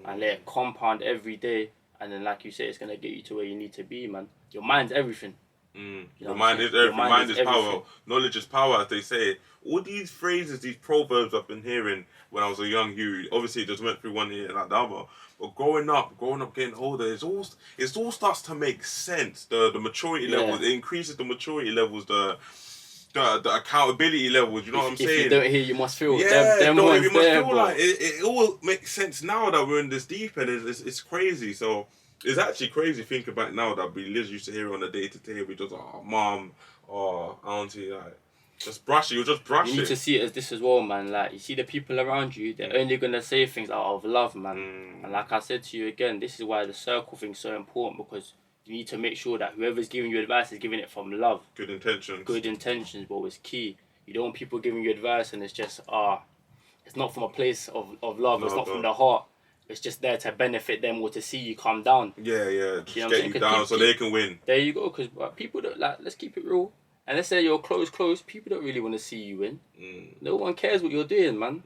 and let it compound every day, and then like you say, it's gonna get you to where you need to be, man. Your mind's everything. You know, your mind is everything. Mind is power. Knowledge is power, as they say. All these phrases, these proverbs I've been hearing when I was a young youth. Obviously, it just went through one ear like the other. But growing up, getting older, it all starts to make sense. The maturity levels, it increases the maturity levels. The accountability levels. You know what I'm saying? If you don't hear, you must feel. Yeah, you must feel like it all makes sense now that we're in this deep end. It's crazy. So. It's actually crazy thinking about now that we Liz used to hear on a day-to-day. We just, mom, auntie, like, just brush it. You just brush it. You need to see it as this as well, man. Like, you see the people around you, they're only going to say things out of love, man. And like I said to you again, this is why the circle thing's so important, because you need to make sure that whoever's giving you advice is giving it from love. Good intentions. Good intentions, but it's key. You don't want people giving you advice and it's just, it's not from a place of love. No, it's not from the heart. It's just there to benefit them or to see you calm down. Yeah. Just get you down so they can win. There you go. Because people don't, like, let's keep it real. And let's say you're close. People don't really want to see you win. No one cares what you're doing, man.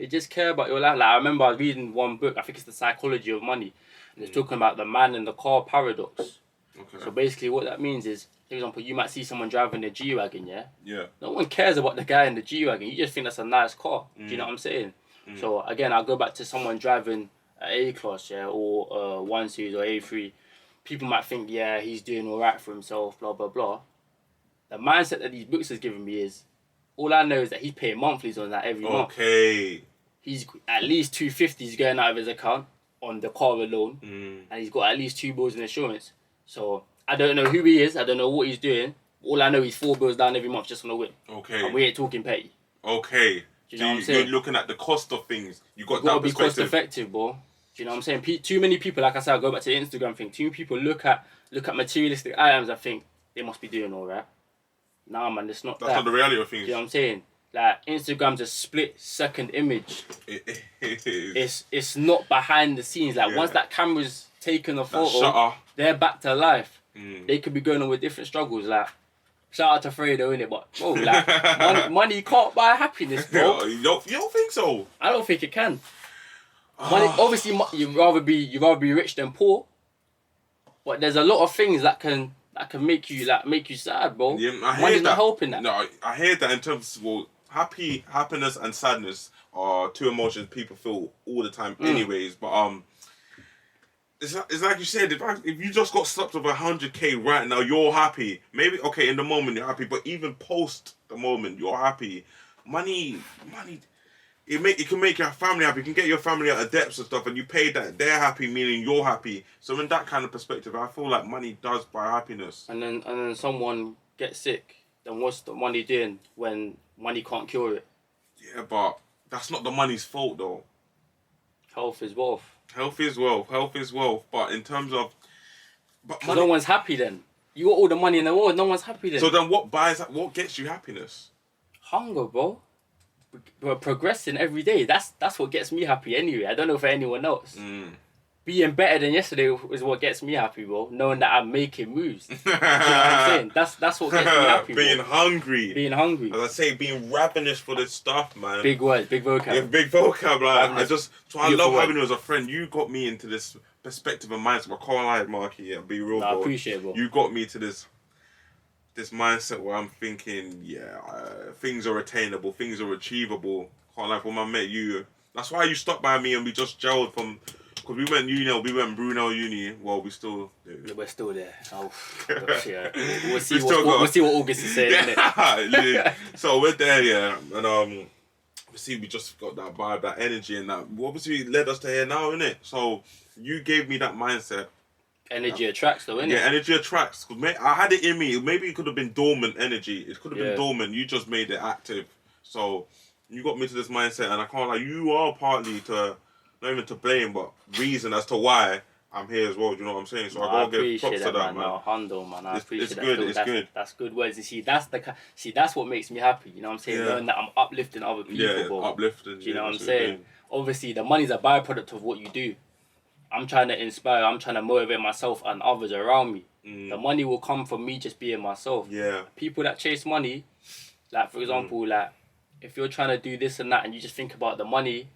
They just care about your life. Like, I remember I was reading one book. I think it's The Psychology of Money. And it's talking about the man in the car paradox. Okay. So basically what that means is, for example, you might see someone driving a G-Wagon, yeah? Yeah. No one cares about the guy in the G-Wagon. You just think that's a nice car. Do you know what I'm saying? So again, I'll go back to someone driving at A class, yeah, or 1 series or A3, people might think, yeah, he's doing alright for himself, blah blah blah. The mindset that these books has given me is, all I know is that he's paying monthlies on that every month. Okay. He's at least 250 going out of his account on the car alone, and he's got at least 2 bills in insurance. So I don't know who he is. I don't know what he's doing. All I know is 4 bills down every month just on a whip. Okay. And we ain't talking petty. Okay. Do you know what I'm saying? You're looking at the cost of things. You got gotta that be perspective. cost effective, bro. Do you know what I'm saying? Too many people, like I said, I go back to the Instagram thing. Too many people look at materialistic items and think they must be doing all right. Nah, man, it's not. That's not the reality of things. You know what I'm saying? Like, Instagram's a split second image. It is. It's not behind the scenes. Like, once that camera's taken a photo, they're back to life. They could be going on with different struggles. Like, shout out to Fredo, innit? But bro, like, money can't buy happiness, bro. You don't think so? I don't think it can. Money, obviously, you'd rather be rich than poor. But there's a lot of things that can make you sad, bro. Yeah, Money's not helping that. No, I hear that in terms of, well, happiness and sadness are 2 emotions people feel all the time, anyways. But it's like you said, if you just got slapped with 100K right now, you're happy. Maybe in the moment you're happy, but even post the moment you're happy. Money. It can make your family happy. You can get your family out of debts and stuff, and you pay that. They're happy, meaning you're happy. So in that kind of perspective, I feel like money does buy happiness. And then someone gets sick. Then what's the money doing when money can't cure it? Yeah, but that's not the money's fault, though. Health is wealth. Health is wealth. But in terms of, because no one's happy then. You got all the money in the world. No one's happy then. So then, what gets you happiness? Hunger, bro. We're progressing every day. That's what gets me happy anyway. I don't know for anyone else. Being better than yesterday is what gets me happy, bro. Knowing that I'm making moves. You know what I'm saying? That's what gets me happy, bro. Being hungry. As I say, being ravenous for this stuff, man. Big words, big vocab. Yeah, big vocab, like. I love having you as a friend. You got me into this perspective and mindset. I can't lie, Marky. Yeah, be real, bro. I appreciate it, bro. You got me to this mindset where I'm thinking, things are attainable, things are achievable. Can't lie, when I met you, that's why you stopped by me and we just gelled from, because we went Brunel Uni. Well, we're still there. Oh, yeah. We'll see what August is saying. Yeah. So we're there, and we just got that vibe, that energy, and that obviously led us to here now, innit? So you gave me that mindset. Energy attracts, though, innit? Yeah, energy attracts. Cause I had it in me. Maybe it could have been dormant energy. It could have been dormant. You just made it active. So you got me to this mindset, and I can't lie. You are partly not even to blame, but reason as to why I'm here as well. Do you know what I'm saying? So I gotta give props to that, man. No, Hondo, man. I appreciate that. It's good. That's good words. You see, that's what makes me happy. You know what I'm saying? Knowing that I'm uplifting other people, bro. Uplifting. Do you know what I'm saying? Obviously, the money's a byproduct of what you do. I'm trying to inspire, I'm trying to motivate myself and others around me. The money will come from me just being myself. Yeah. People that chase money, like for example, like if you're trying to do this and that and you just think about the money,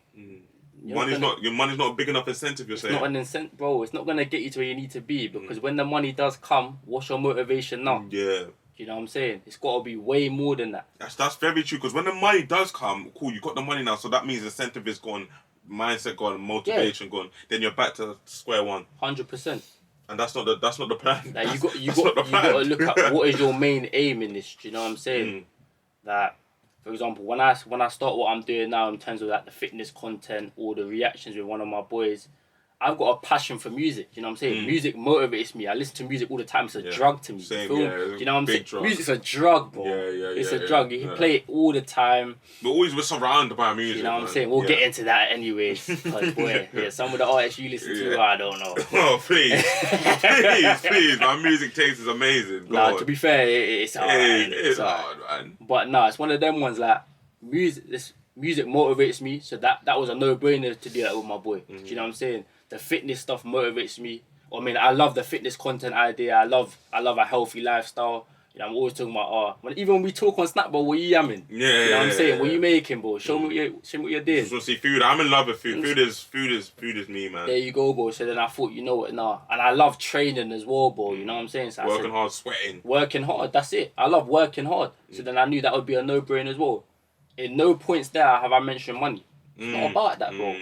your money's not a big enough incentive, you're saying? It's not an incentive, bro. It's not gonna get you to where you need to be, because when the money does come, what's your motivation now? Yeah. You know what I'm saying? It's gotta be way more than that. That's very true, because when the money does come, cool, you got the money now, so that means incentive is gone. Mindset gone, motivation gone. Then you're back to square one. 100%. And that's not the plan. Like you got to look at what is your main aim in this. Do you know what I'm saying? That, for example, when I start what I'm doing now in terms of like the fitness content or the reactions with one of my boys, I've got a passion for music. You know what I'm saying? Music motivates me. I listen to music all the time. It's a drug to me. Same, Do you know what I'm saying? Drug. Music's a drug, bro. It's a drug. You can play it all the time. We're surrounded by music. You know what I'm saying? We'll get into that anyways. Because boy, some of the artists you listen to, I don't know. Oh, please. please. My music taste is amazing. To be fair, it's alright. It's hard, man. But it's one of them ones like music motivates me, so that was a no-brainer to do that with my boy. Do you know what I'm saying? The fitness stuff motivates me. I mean, I love the fitness content idea. I love a healthy lifestyle. You know, I'm always talking about even when we talk on Snap, bro, what you yamming? You know what I'm saying? What you making, bro? Show me what you're doing. Just want to see food. I'm in love with food. Food is me, man. There you go, bro. So then I thought, you know what, nah. And I love training as well, bro. You know what I'm saying? So working hard, sweating. Working hard, that's it. I love working hard. So then I knew that would be a no-brainer as well. In no points there have I mentioned money. It's not about that, bro.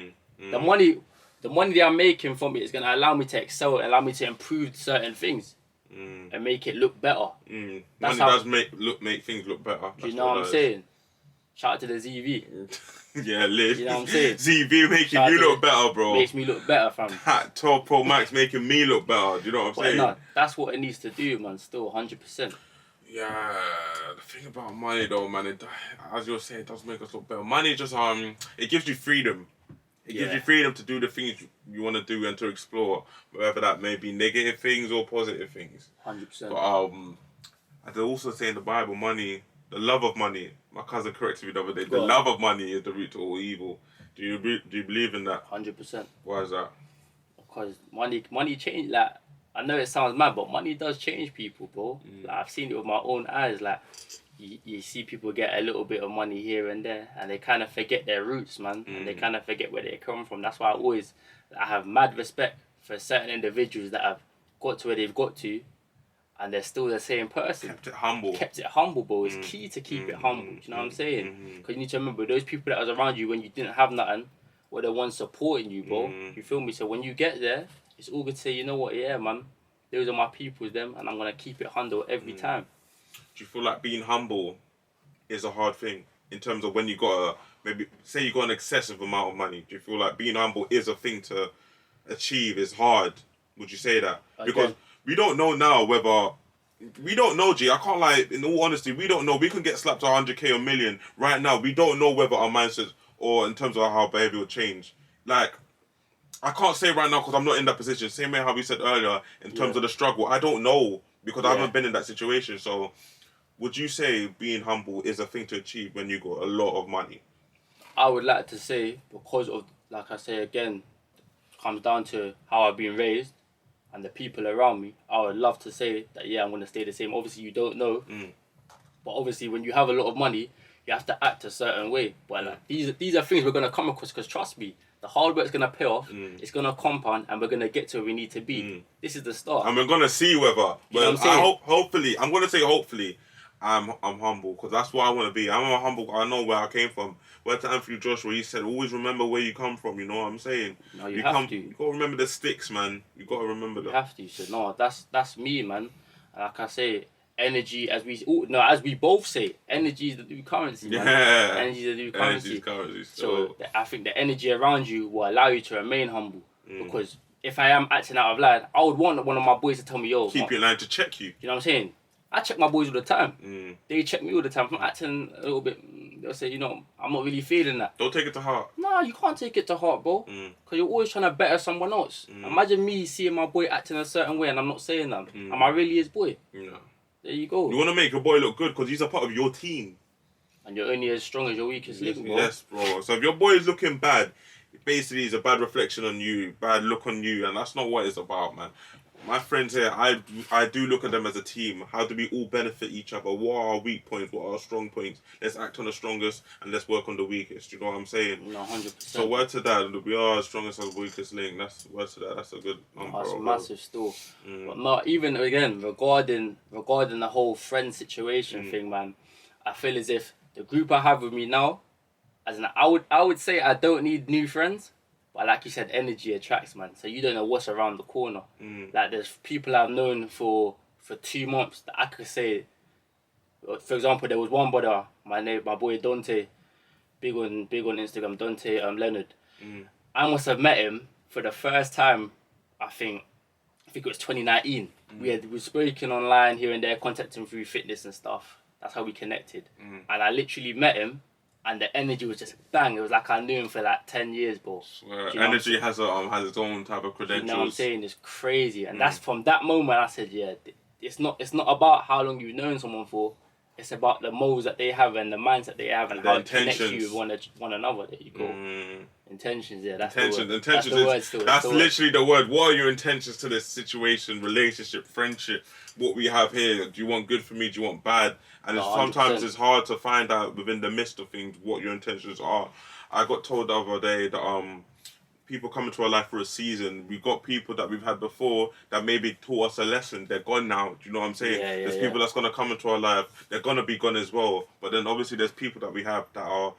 The money, the money that I'm making from it is gonna allow me to excel and allow me to improve certain things and make it look better. Money does make things look better. Do you know what I'm saying? Shout out to the ZV. Yeah, live. You know what I'm saying? ZV making you look better, bro. Makes me look better, fam. That 12 Pro Max making me look better. Do you know what I'm saying? No, that's what it needs to do, man. Still, 100%. Yeah, the thing about money, though, man, as you're saying, it does make us look better. Money just it gives you freedom. It gives you freedom to do the things you want to do and to explore, whether that may be negative things or positive things. 100%. But I also say in the Bible, money, the love of money. My cousin corrected me the other day. The love of money is the root to all evil. Do you believe in that? 100%. Why is that? Because money change. Like, I know it sounds mad, but money does change people, bro. Like, I've seen it with my own eyes. Like, you see people get a little bit of money here and there, and they kind of forget their roots, man, and they kind of forget where they come from. That's why I have mad respect for certain individuals that have got to where they've got to, and they're still the same person. Kept it humble, bro. It's key to keep it humble. Do you know what I'm saying? Because you need to remember, those people that was around you when you didn't have nothing were the ones supporting you, bro. You feel me? So when you get there, it's all good to say, you know what, yeah, man, those are my peoples, them, and I'm gonna keep it humble every time. Do you feel like being humble is a hard thing in terms of when you got maybe say you got an excessive amount of money? Do you feel like being humble is a thing to achieve? Is hard? Would you say that? Because we don't know now whether we don't know, G. I can't lie. In all honesty, we don't know. We can get slapped 100k or a million right now. We don't know whether our mindset or in terms of how behavior will change. Like, I can't say right now because I'm not in that position. Same way how we said earlier in terms of the struggle. I don't know because I haven't been in that situation. So, would you say being humble is a thing to achieve when you got a lot of money? I would like to say, because of, like I say again, comes down to how I've been raised and the people around me, I would love to say that, yeah, I'm going to stay the same. Obviously, you don't know. But obviously, when you have a lot of money, you have to act a certain way. But like, these are things we're going to come across, because trust me, the hard work's going to pay off, it's going to compound, and we're going to get to where we need to be. This is the start. And we're going to see whether. But hopefully, I'm going to say hopefully, I'm humble, because that's what I want to be. I'm a humble. I know where I came from. Went to Anthony Joshua. He said, "Always remember where you come from." You know what I'm saying? No, you have to. You got to remember the sticks, man. You got to remember that. You have to. So no, that's me, man. And like I say, energy, as we both say, energy is the new currency, man. Yeah. Energy is the new currency. Currency. So I think the energy around you will allow you to remain humble. Because if I am acting out of line, I would want one of my boys to tell me, "Yo, keep your line to check you." You know what I'm saying? I check my boys all the time. They check me all the time. If I'm acting a little bit, they'll say, you know, I'm not really feeling that. Don't take it to heart. No, you can't take it to heart, bro. Because you're always trying to better someone else. Imagine me seeing my boy acting a certain way and I'm not saying that. Am I really his boy? No. There you go. You want to make your boy look good because he's a part of your team. And you're only as strong as your weakest link, bro. Yes, bro. So if your boy is looking bad, it basically is a bad reflection on you, bad look on you, and that's not what it's about, man. My friends here, I do look at them as a team. How do we all benefit each other? What are our weak points? What are our strong points? Let's act on the strongest and let's work on the weakest. You know what I'm saying? No, 100%. So word to that. We are as strongest as the weakest link. That's word to that. That's a good That's massive still. But not even again regarding the whole friend situation thing, man. I feel as if the group I have with me now, I would say I don't need new friends. But like you said, energy attracts, man. So you don't know what's around the corner. Like there's people I've known for 2 months that I could say. For example, there was one brother, my boy Dante, big on Instagram, Dante Leonard. I must have met him for the first time. I think it was 2019. We were speaking online here and there, contacting through fitness and stuff. That's how we connected. And I literally met him. And the energy was just bang. It was like I knew him for like 10 years, bro. Energy has its own type of credentials. You know what I'm saying? It's crazy. And that's from that moment I said, yeah, it's not about how long you've known someone for. It's about the moves that they have and the mindset they have and how it connects you with one another. There you go. Intentions, yeah. That's the word. That's the word still. That's literally the word. What are your intentions to this situation, relationship, friendship? What we have here? Do you want good for me? Do you want bad? And sometimes it's hard to find out within the midst of things what your intentions are. I got told the other day that people come into our life for a season. We've got people that we've had before that maybe taught us a lesson. They're gone now. Do you know what I'm saying? There's people that's going to come into our life. They're going to be gone as well. But then obviously there's people that we have that are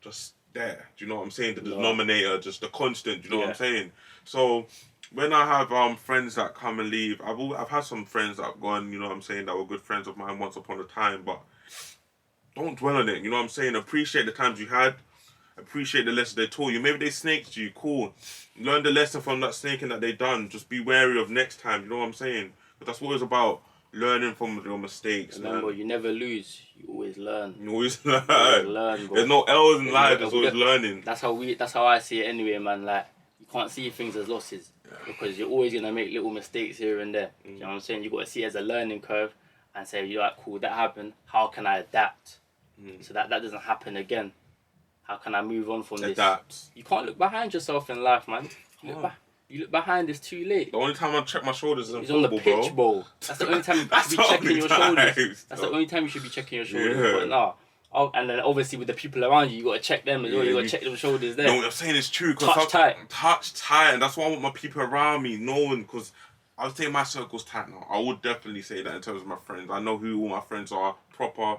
just there. Do you know what I'm saying? The denominator, just the constant. Do you know what I'm saying? So when I have friends that come and leave, I've had some friends that have gone. You know what I'm saying? That were good friends of mine once upon a time, but don't dwell on it. You know what I'm saying? Appreciate the times you had. Appreciate the lesson they taught you. Maybe they snaked you. Cool. Learn the lesson from that snaking that they done. Just be wary of next time. You know what I'm saying? But that's what it's about. Learning from your mistakes. Remember, you never lose. You always learn. You always learn. Bro. There's no L's in life. There's always learning. That's how I see it anyway, man. Like, you can't see things as losses because you're always gonna make little mistakes here and there. You know what I'm saying? You gotta see it as a learning curve and say, you're like, cool, that happened. How can I adapt so that doesn't happen again? How can I move on from this? You can't look behind yourself in life, man. You look behind, it's too late. The only time I check my shoulders is on the pitch, bro. That's the only time you should be checking your shoulders. That's the only time you should be checking your shoulders. Yeah. But nah. Oh, and then obviously with the people around you, you got to check them as well. You got to check them shoulders there. No, what I'm saying is true. Touch tight. And that's why I want my people around me knowing, because I would say my circle's tight now. I would definitely say that in terms of my friends. I know who all my friends are, proper.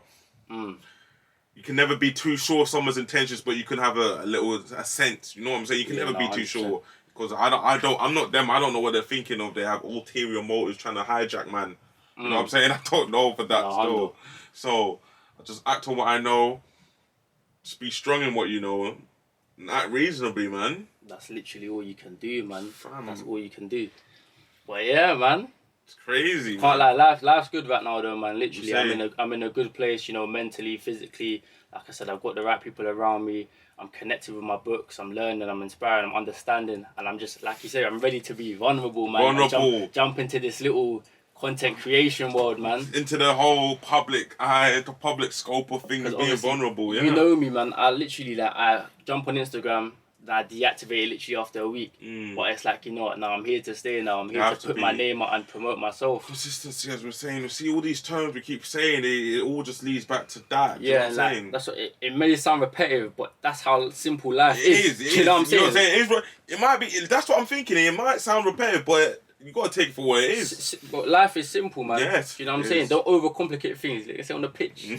You can never be too sure of someone's intentions, but you can have a sense. You know what I'm saying? You can never be too 100%. Sure. Because I'm not them. I don't know what they're thinking of. They have ulterior motives trying to hijack, man. You know what I'm saying? I don't know for that still. So I just act on what I know. Just be strong in what you know. And act reasonably, man. That's literally all you can do, man. That's all you can do. But yeah, man. It's crazy. Can't lie, life's good right now though, man. Literally, I'm in a good place, you know, mentally, physically. Like I said, I've got the right people around me. I'm connected with my books. I'm learning. I'm inspiring. I'm understanding, and I'm just, like you said, I'm ready to be vulnerable, man. Jump into this little content creation world, man. Into the whole public eye, the public scope of things, being vulnerable. Yeah. You know me, man. I literally I jump on Instagram. I deactivated literally after a week, but it's like, you know what, now I'm here to stay. Now I'm here to put my name out and promote myself. Consistency, as we're saying, you see all these terms we keep saying, it all just leads back to that. Yeah, you know what I'm saying? That's what it may sound repetitive, but that's how simple life is. You know what I'm saying? It might be. That's what I'm thinking. It might sound repetitive, but you gotta take it for what it is. But life is simple, man. Yes, you know what I'm saying? Don't overcomplicate things. Like I say on the pitch,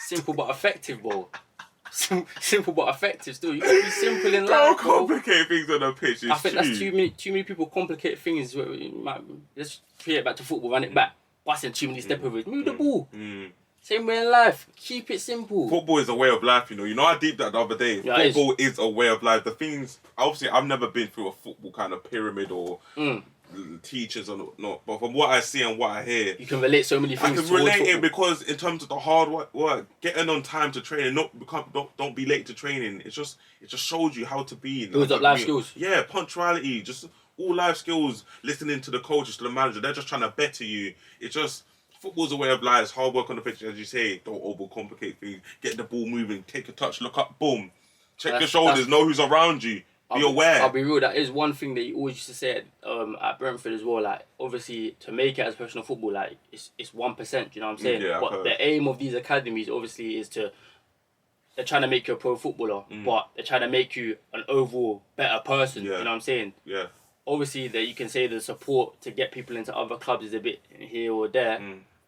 simple but effective, bro. Simple but effective still. You gotta be simple in life. Don't complicate things on the pitch. I think that's too many people complicate things. Let's create it back to football, run it back. Busting too many step overs. Move the ball. Same way in life. Keep it simple. Football is a way of life, you know. You know, I deep that the other day. Yeah, football is a way of life. The things, obviously, I've never been through a football kind of pyramid or teachers or not, but from what I see and what I hear, you can relate so many things. I can relate it because in terms of the hard work, getting on time to training, don't be late to training. It just shows you how to be. Builds up life skills. Yeah, punctuality, just all life skills. Listening to the coaches, to the manager, they're just trying to better you. It's just football's a way of life. It's hard work on the pitch, as you say. Don't overcomplicate things. Get the ball moving. Take a touch. Look up. Boom. Check your shoulders. Know who's around you. Be aware. I'll be real, that is one thing that you always used to say at Brentford as well. Like, obviously, to make it as professional football, like, it's 1%, you know what I'm saying? Yeah, but the aim of these academies, obviously, is they're trying to make you a pro footballer, but they're trying to make you an overall better person, you know what I'm saying? Yeah. Obviously, that you can say the support to get people into other clubs is a bit here or there,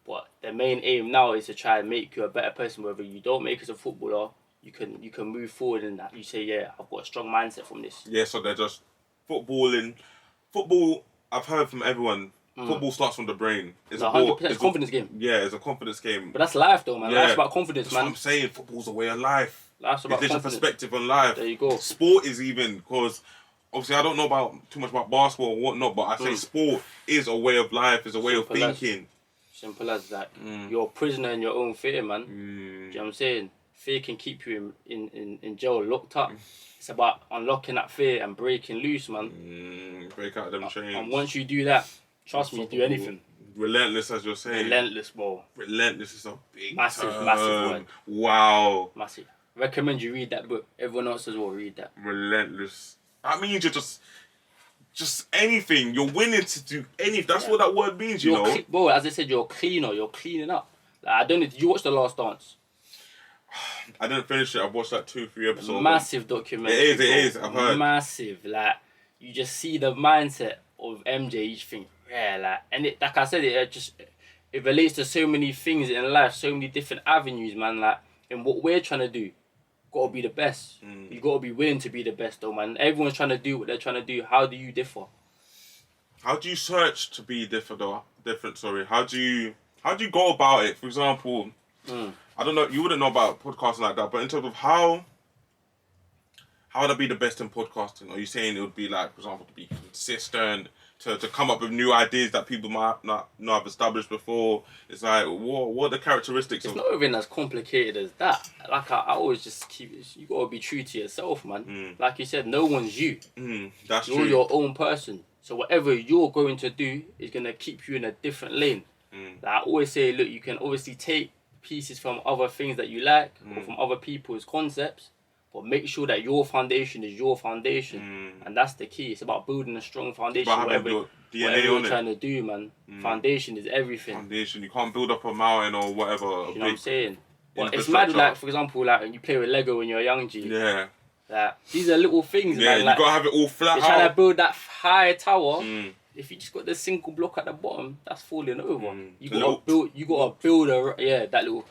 but the main aim now is to try and make you a better person, whether you don't make it as a footballer. You can move forward and that you say, yeah, I've got a strong mindset from this. Yeah, so they're just footballing. Football, I've heard from everyone, football starts from the brain. It's 100%. It's a confidence game. Yeah, it's a confidence game. But that's life though, man. Yeah. Life's about confidence, that's man. What I'm saying, football's a way of life. Life's about confidence. It's a perspective on life. There you go. Sport is even, because obviously I don't know too much about basketball or whatnot, but I say sport is a way of life, is a way of thinking. Simple as that. You're a prisoner in your own fear, man. Do you know what I'm saying? Fear can keep you in jail, locked up. It's about unlocking that fear and breaking loose, man. Break out them chains. And once you do that, trust me, you do anything. Relentless, as you're saying. Relentless, bro. Relentless is a big massive word. Wow. Massive. Recommend you read that book. Everyone else as well, read that. Relentless. That means you're just anything. You're willing to do anything. That's what that word means, you know. Bro, as I said, you're a cleaner. You're cleaning up. Like, I don't know. Did you watch The Last Dance? I didn't finish it. I've watched like 2-3 episodes. Massive documentary. It is. I've heard. Massive. Like, you just see the mindset of MJ. Each thing, yeah. Like, and like I said, it relates to so many things in life, so many different avenues, man. Like, in what we're trying to do, gotta be the best. You gotta be willing to be the best, though, man. Everyone's trying to do what they're trying to do. How do you differ? How do you search to be different? Sorry. How do you go about it? For example, I don't know. You wouldn't know about podcasting like that, but in terms of how would I be the best in podcasting? Are you saying it would be like, for example, to be consistent, to come up with new ideas that people might not have established before? It's like, what are the characteristics It's of... not even as complicated as that. Like, I always just keep it, you gotta be true to yourself, man. Like you said, no one's you. That's You're true. your own person. So whatever you're going to do is going to keep you in a different lane. Like I always say, look, you can obviously take pieces from other things that you like or from other people's concepts, but make sure that your foundation is your foundation. And that's the key. It's about building a strong foundation. Whatever your DNA whatever you're on trying to do, man. Foundation is everything. Foundation. You can't build up a mountain or whatever. You know what I'm saying? But it's infrastructure. mad, like, for example, like when you play with Lego when you're a young G. Yeah. Like, these are little things, Yeah, man. Like, you gotta have it all flat you're out. trying to build that high tower. If you just got the single block at the bottom, that's falling over. You gotta build. You gotta build that little.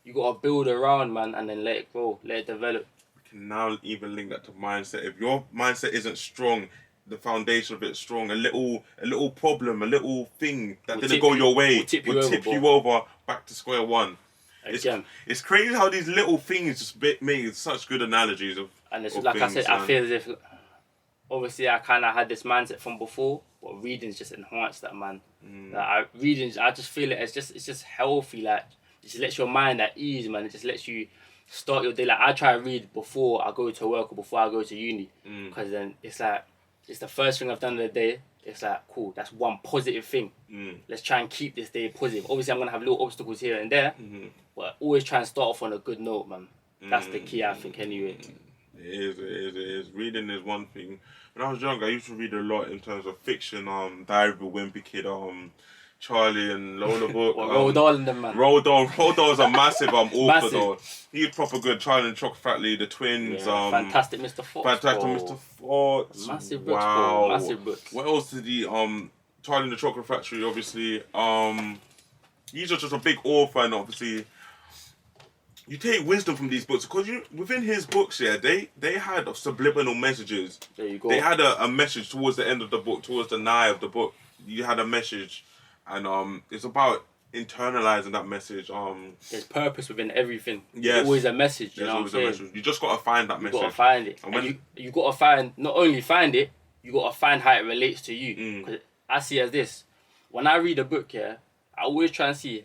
You gotta build around, man, and then let it grow, let it develop. We can now even link that to mindset. If your mindset isn't strong, the foundation of it is strong. A little problem, a little thing that didn't go your way will tip you over back to square one. It's crazy how these little things just make such good analogies of. And it's like I said, I feel as if, obviously, I kind of had this mindset from before, but reading's just enhanced that, man. Like, I just feel it's just healthy. Like, it just lets your mind at ease, man. It just lets you start your day. Like, I try to read before I go to work or before I go to uni, because then it's like it's the first thing I've done of the day. It's like, cool, that's one positive thing. Let's try and keep this day positive. Obviously, I'm gonna have little obstacles here and there, but always try and start off on a good note, man. That's the key, I think, anyway. It is. Reading is one thing. When I was younger, I used to read a lot in terms of fiction. Diary of a Wimpy Kid, Charlie and Lola book. Roald Dahl and them, man. Roald Dahl's a massive author though. He's proper good. Charlie and the Chocolate Factory, the twins. Yeah, Fantastic Mr. Fox. Mr. Fox. Massive books, bro. Massive books. What else did he? Charlie and the Chocolate Factory, obviously. He's just a big author, and obviously. You take wisdom from these books because within his books, yeah, they had subliminal messages. There you go. They had a message towards the end of the book, towards the nigh of the book. You had a message, and it's about internalizing that message. There's purpose within everything. Yes. There's always a message. You There's know always what I'm a saying? message. You just gotta find that message. You gotta find it, and you gotta find not only find it, you gotta find how it relates to you. Because I see it as this: when I read a book, yeah, I always try and see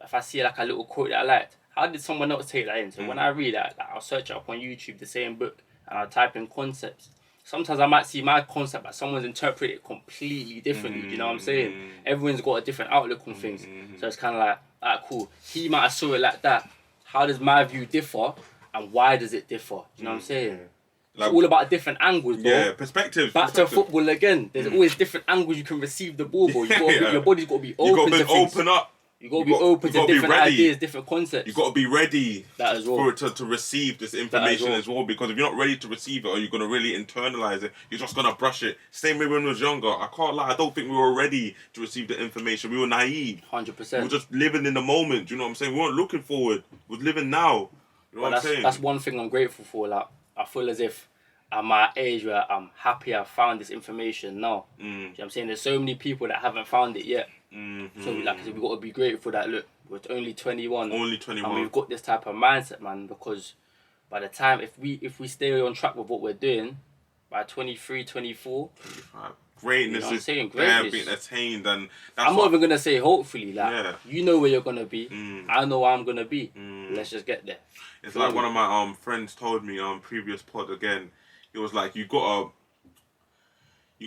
if I see like a little quote that I liked. How did someone else take that in? So when I read that, like, I'll search up on YouTube the same book and I'll type in concepts. Sometimes I might see my concept, but someone's interpreted it completely differently. You know what I'm saying? Everyone's got a different outlook on things. So it's kind of like, alright, cool. He might have saw it like that. How does my view differ, and why does it differ? You know what I'm saying? Like, it's all about different angles, bro. Yeah, perspective. Back to football again. There's always different angles you can receive the ball, bro. Your body's got to be open to things. Open up. You got to be open to different ideas, different concepts. You got to be ready that as well. for it to receive this information as well. Because if you're not ready to receive it, or you're going to really internalize it, you're just going to brush it. Same way when we was younger. I can't lie. I don't think we were ready to receive the information. We were naive. 100%. We were just living in the moment. Do you know what I'm saying? We weren't looking forward. We were living now. You know what I'm saying? That's one thing I'm grateful for. Like, I feel as if I'm at an age where I'm happy I found this information now. You know what I'm saying? There's so many people that haven't found it yet. So like I said, we've got to be grateful that, look, we're only 21. Only 21. And we've got this type of mindset, man, because by the time, if we stay on track with what we're doing, by 23, 24... Greatness is being attained, and I'm not even going to say hopefully, like, you know where you're going to be, I know where I'm going to be, let's just get there. It's like one of my friends told me previous pod again, it was like, you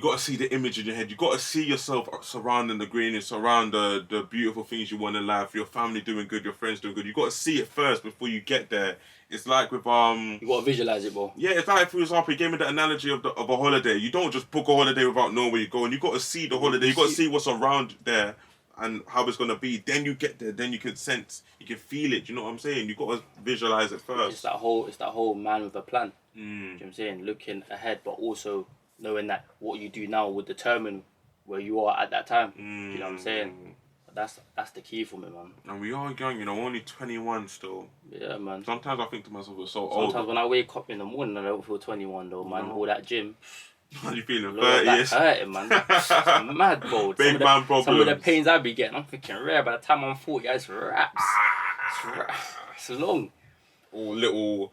gotta see the image in your head. You gotta see yourself surrounding the greenness, surround the beautiful things you want in life. Your family doing good, your friends doing good. You gotta see it first before you get there. It's like with you gotta visualize it, bro. Yeah, it's like, for example, he gave me the analogy of a holiday. You don't just book a holiday without knowing where you're going. You gotta see the holiday. You gotta see what's around there and how it's gonna be. Then you get there. Then you can sense. You can feel it. You know what I'm saying? You gotta visualize it first. It's that whole man with a plan. You know what I'm saying? Looking ahead, but also knowing that what you do now will determine where you are at that time. You know what I'm saying? that's the key for me, man. And we are young, we're only 21 still. Yeah, man. Sometimes I think to myself, we're so old. Sometimes when I wake up in the morning, I don't feel 21 though, man. All that gym. You feeling 30-ish? Hurting, man. It's mad, bro. Big man problems. Some of the pains I be getting, I'm thinking rare. By the time I'm 40, it's raps. It's long. All little.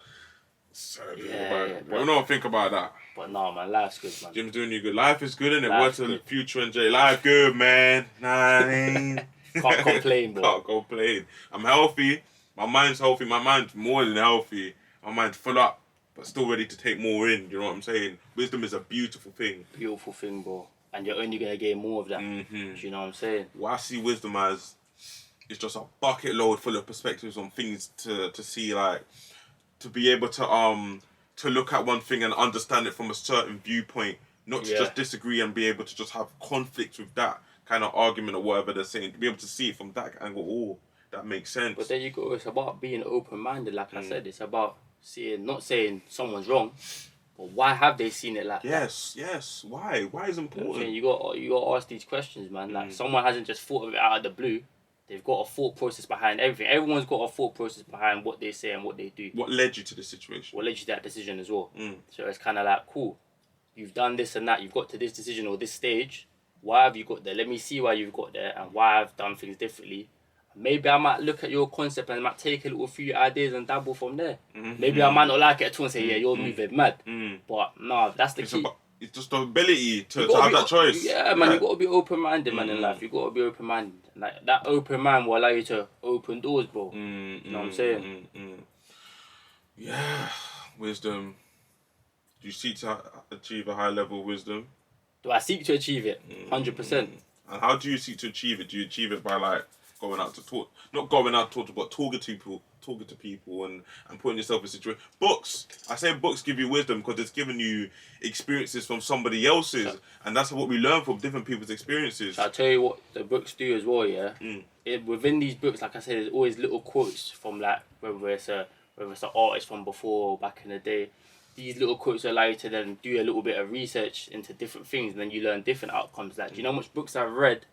Yeah, but we don't think about that. But no, man, life's good, man. Gym's doing you good. Life is good, innit? What's the future and Jay? Life good, man. Can't complain, bro. Can't complain. I'm healthy. My mind's healthy. My mind's more than healthy. My mind's full up, but still ready to take more in. You know what I'm saying? Wisdom is a beautiful thing. Beautiful thing, bro. And you're only gonna gain more of that. Mm-hmm. Do you know what I'm saying? What I see wisdom as is just a bucket load full of perspectives on things to see, like, to be able to look at one thing and understand it from a certain viewpoint, not to just disagree and be able to just have conflict with that kind of argument or whatever they're saying, to be able to see it from that angle. Oh, that makes sense. But there you go. It's about being open-minded, like I said. It's about not saying someone's wrong, but why have they seen it like that? Yes. Why is it important? You got to ask these questions, man. Like someone hasn't just thought of it out of the blue. They've got a thought process behind everything. Everyone's got a thought process behind what they say and what they do. What led you to this situation? What led you to that decision as well. So it's kind of like, cool, you've done this and that, you've got to this decision or this stage. Why have you got there? Let me see why you've got there and why I've done things differently. Maybe I might look at your concept and I might take a little few ideas and dabble from there. Maybe I might not like it at all and say, yeah, you're moving mad. But no, that's the key. It's just the ability to have that choice. Yeah, man, you got to be open-minded, man, in life. You got to be open-minded. Like, that open mind will allow you to open doors, bro. You know what I'm saying? Yeah, wisdom. Do you seek to achieve a high level of wisdom? Do I seek to achieve it? 100%. And how do you seek to achieve it? Do you achieve it by, like, going out to talk, not going out to talk, but talking to people and putting yourself in situations. Books. I say books give you wisdom because it's giving you experiences from somebody else's, and that's what we learn from different people's experiences. I'll tell you what the books do as well, yeah? Within these books, like I said, there's always little quotes from, like, whether it's an artist from before or back in the day. These little quotes allow you to then do a little bit of research into different things, and then you learn different outcomes. Like, do you know how much books I've read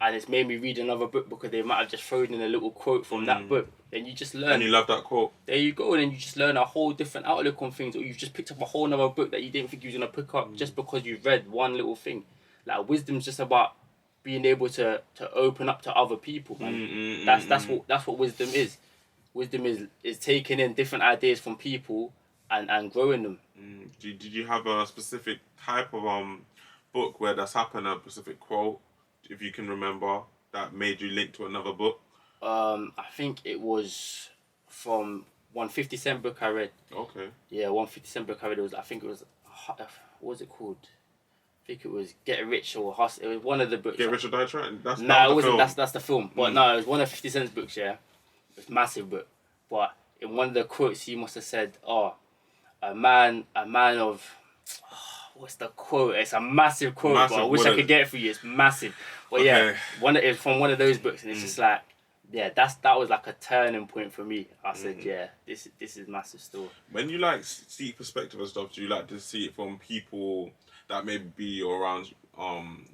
and it's made me read another book because they might have just thrown in a little quote from that book. Then you just learn. And you love that quote. There you go. And then you just learn a whole different outlook on things. Or you've just picked up a whole other book that you didn't think you was going to pick up just because you've read one little thing. Like, wisdom's just about being able to open up to other people, man. That's what wisdom is. Wisdom is taking in different ideas from people and growing them. Did you have a specific type of book where that's happened, a specific quote, if you can remember, that made you link to another book? I think it was from one 50 Cent book I read. Okay. Yeah, one 50 Cent book I read. What was it called? I think it was Get Rich or Hustle. It was one of the books. Get Rich or Die Trying? It wasn't. That's the film. But no, it was one of 50 Cent's books, yeah. It's a massive book. But in one of the quotes, he must have said, a man of... what's the quote? It's a massive quote, but I wish I could get it for you. It's massive. But yeah, it's from one of those books, and it's just like, yeah, that was like a turning point for me. I said, yeah, this is massive still. When you like see perspective and stuff, do you like to see it from people that maybe be around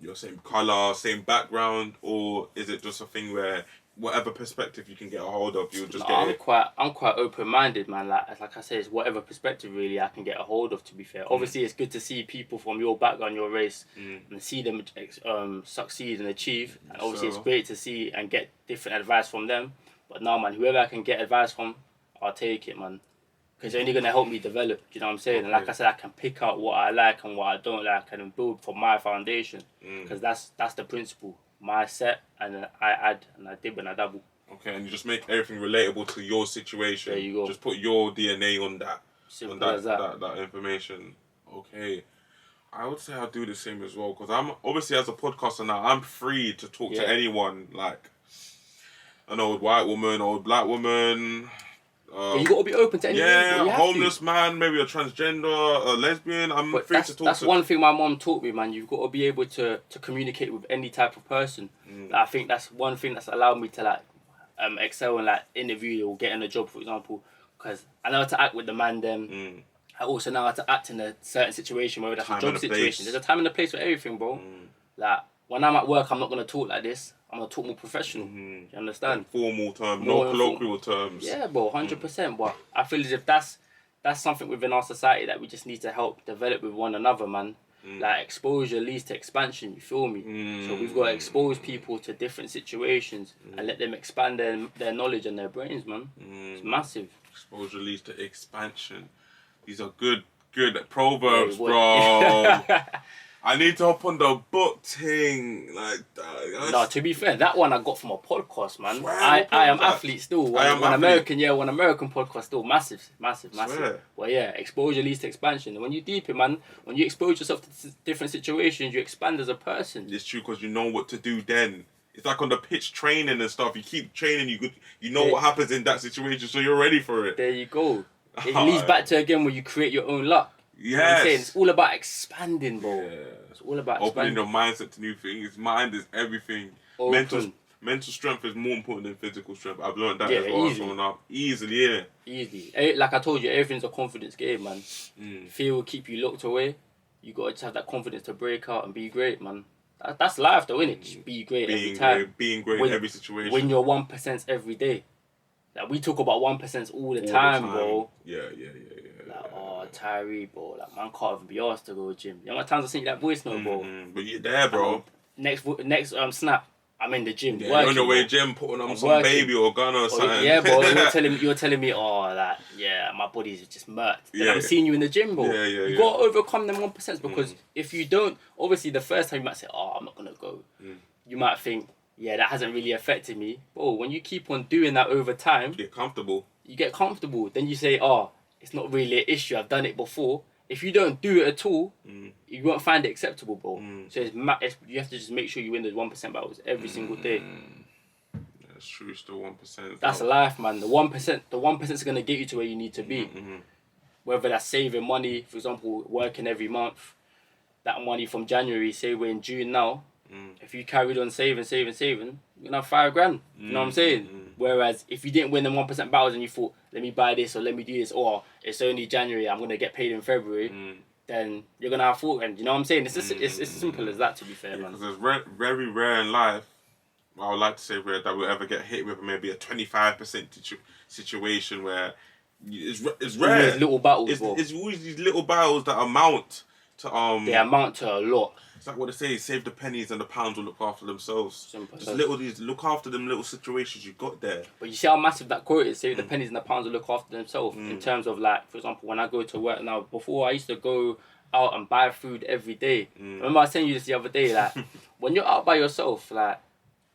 your same colour, same background, or is it just a thing where whatever perspective you can get a hold of, you'll just get it? I'm quite open-minded, man. Like I said, it's whatever perspective really I can get a hold of, to be fair. Obviously, it's good to see people from your background, your race, and see them succeed and achieve. And obviously, it's great to see and get different advice from them. But now, man, whoever I can get advice from, I'll take it, man. Because it's only going to help me develop, do you know what I'm saying? Okay. And like I said, I can pick out what I like and what I don't like and build from my foundation. Because that's the principle. My set, and then I add, and I dib and I double. Okay, and you just make everything relatable to your situation. There you go. Just put your DNA on that. Simple as that. That information. Okay. I would say I'll do the same as well, because I'm obviously, as a podcaster now, I'm free to talk to anyone, like an old white woman, old black woman. You got to be open to anything. Yeah, a homeless man, maybe a transgender, a lesbian. I'm free to talk to. That's one thing my mom taught me, man. You've got to be able to communicate with any type of person. I think that's one thing that's allowed me to like excel in like interview or getting a job, for example. Because I know how to act with the man them. I also know how to act in a certain situation, whether that's a job situation. There's a time and a place for everything, bro. Like, when I'm at work, I'm not going to talk like this. I'm gonna talk more professional. You understand? Formal terms, no colloquial terms. Yeah, bro, 100%. But I feel as if that's something within our society that we just need to help develop with one another, man. Like, exposure leads to expansion, you feel me? So we've got to expose people to different situations and let them expand their knowledge and their brains, man. It's massive. Exposure leads to expansion. These are good proverbs, bro. I need to hop on the book thing. Like, no, to be fair, that one I got from a podcast, man. I am athlete still. One American podcast still massive. Well, yeah, exposure leads to expansion. And when you deepen, man, when you expose yourself to different situations, you expand as a person. It's true, because you know what to do then. It's like on the pitch training and stuff. You keep training, you know what happens in that situation, so you're ready for it. There you go. It leads back to, again, when you create your own luck. Yes. You know what I'm saying? It's all about expanding, bro. Yeah. It's all about opening your mindset to new things. Mind is everything. Mental strength is more important than physical strength. I've learned that as well growing up. Easily. Like I told you, everything's a confidence game, man. Fear will keep you locked away. You gotta just have that confidence to break out and be great, man. That's life, though, innit? Just be great every time. Being great in every situation. When you're 1% every day. Like, we talk about 1% all the time, bro. Yeah. Like, Tyree, bro. Like, man can't even be asked to go to the gym. You know how many times I sent you that voice note, bro? But you're there, bro. Next snap, I'm in the gym. Yeah, you're on your way to the gym, putting on some baby or gun or something. Yeah, bro. You're telling me, my body's just murked. Then I'm seeing you in the gym, bro. You gotta overcome them 1% because if you don't, obviously the first time you might say, I'm not gonna go. You might think, that hasn't really affected me. Bro, when you keep on doing that over time, you get comfortable. Then you say, it's not really an issue. I've done it before. If you don't do it at all, you won't find it acceptable, bro. So you have to just make sure you win the 1% battles every single day. That's true. Still 1%. That's life, man. The 1% is gonna get you to where you need to be. Whether that's saving money, for example, working every month. That money from January, say we're in June now. If you carried on saving, you're gonna have $5,000. You know what I'm saying? Whereas if you didn't win the 1% battles and you thought, let me buy this or let me do this, or it's only January, I'm gonna get paid in February, then you're gonna have $4,000. You know what I'm saying? It's as simple as that, to be fair, man. Because it's very rare in life. I would like to say rare that we'll ever get hit with maybe a 25% situation where it's rare. These little battles, bro. It's always these little battles that amount to They amount to a lot. It's like what they say: save the pennies and the pounds will look after themselves. Simple. Look after them little situations you got there. But you see how massive that quote is: save the pennies and the pounds will look after themselves. In terms of, like, for example, when I go to work now, before I used to go out and buy food every day. Remember I was saying you this the other day, like, when you're out by yourself, like,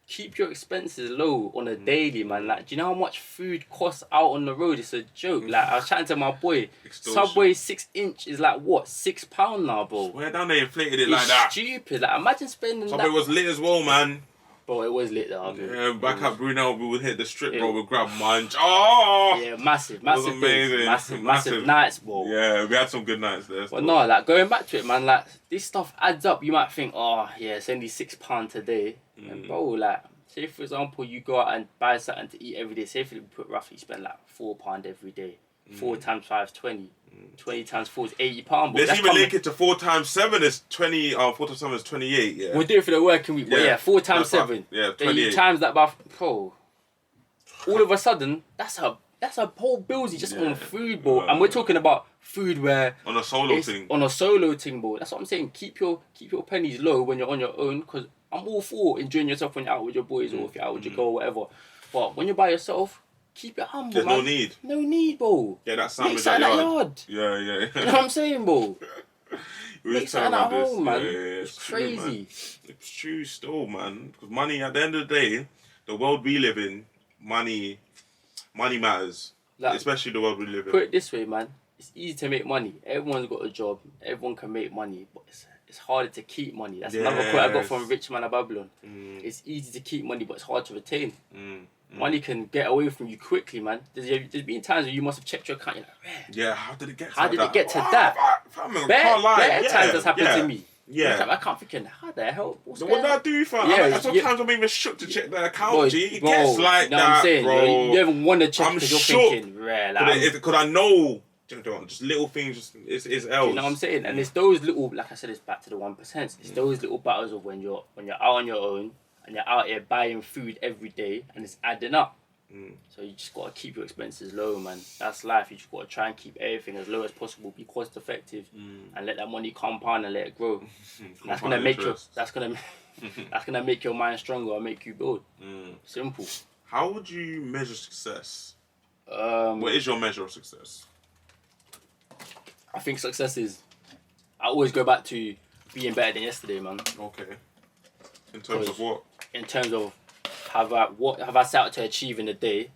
keep your expenses low on a daily, man. Like, do you know how much food costs out on the road? It's a joke. Like, I was chatting to my boy. Extortion. Subway 6-inch is like, what, £6 now, bro? Where down they inflated it like that? Stupid. Like, imagine spending Subway was lit as well, man. Bro, it was lit though. Yeah, back at Brunel, we would hit the strip, bro. We'd grab munch. Oh! Yeah, massive Amazing. massive nights, bro. Yeah, we had some good nights there. But no, like, going back to it, man, like, this stuff adds up. You might think, it's only £6 today. And bro, like, say for example, you go out and buy something to eat every day. Say if you roughly spend like £4 every day. 4 times 5 is 20. 20 times 4 is £80. But let's even link it to 4 times 7 is 20. 4 times 7 is 28. Yeah. We'll do it for the working week. But yeah, 4 times 7. Yeah, 28. Then you times that by all of a sudden, that's a whole billsy just on food, bro. And we're talking about food where on a solo thing, bro. That's what I'm saying. Keep your pennies low when you're on your own, because I'm all for enjoying yourself when you're out with your boys or if you're out with your girl or whatever. But when you're by yourself, keep it humble. There's man. No need, bro. Yeah, that sandwich Make something at at yard. yard. Yeah. You know what I'm saying, bro? Make something at home, man. Yeah, it's crazy. True, man. It's true still, man. Because money, at the end of the day, the world we live in, money matters. Like, especially the world we live in. Put it this way, man. It's easy to make money. Everyone's got a job. Everyone can make money. But it's harder to keep money. That's another quote I got from Rich Man of Babylon. It's easy to keep money, but it's hard to retain. Money can get away from you quickly, man. There's been times where you must have checked your account. You're like, man. Yeah, how did it get to that? Bare times that's happened to me. Yeah. I can't think, how the hell? What did I do, fam? Yeah, sometimes I'm even shook to check the account, G. It gets like you know that, what I'm saying? bro. You don't even want to check because you're thinking, because I know, just little things, it's else. You know what I'm saying? And it's those little, like I said, it's back to the 1%. It's those little battles of when you're out on your own and you're out here buying food every day, and it's adding up. So you just gotta keep your expenses low, man. That's life. You just gotta try and keep everything as low as possible. Be cost effective, and let that money compound and let it grow. That's gonna make that's gonna make your mind stronger and make you build. Simple. How would you measure success? What is your measure of success? I think success is. I always go back to being better than yesterday, man. Okay. In terms of what? In terms of what have I set out to achieve in the day?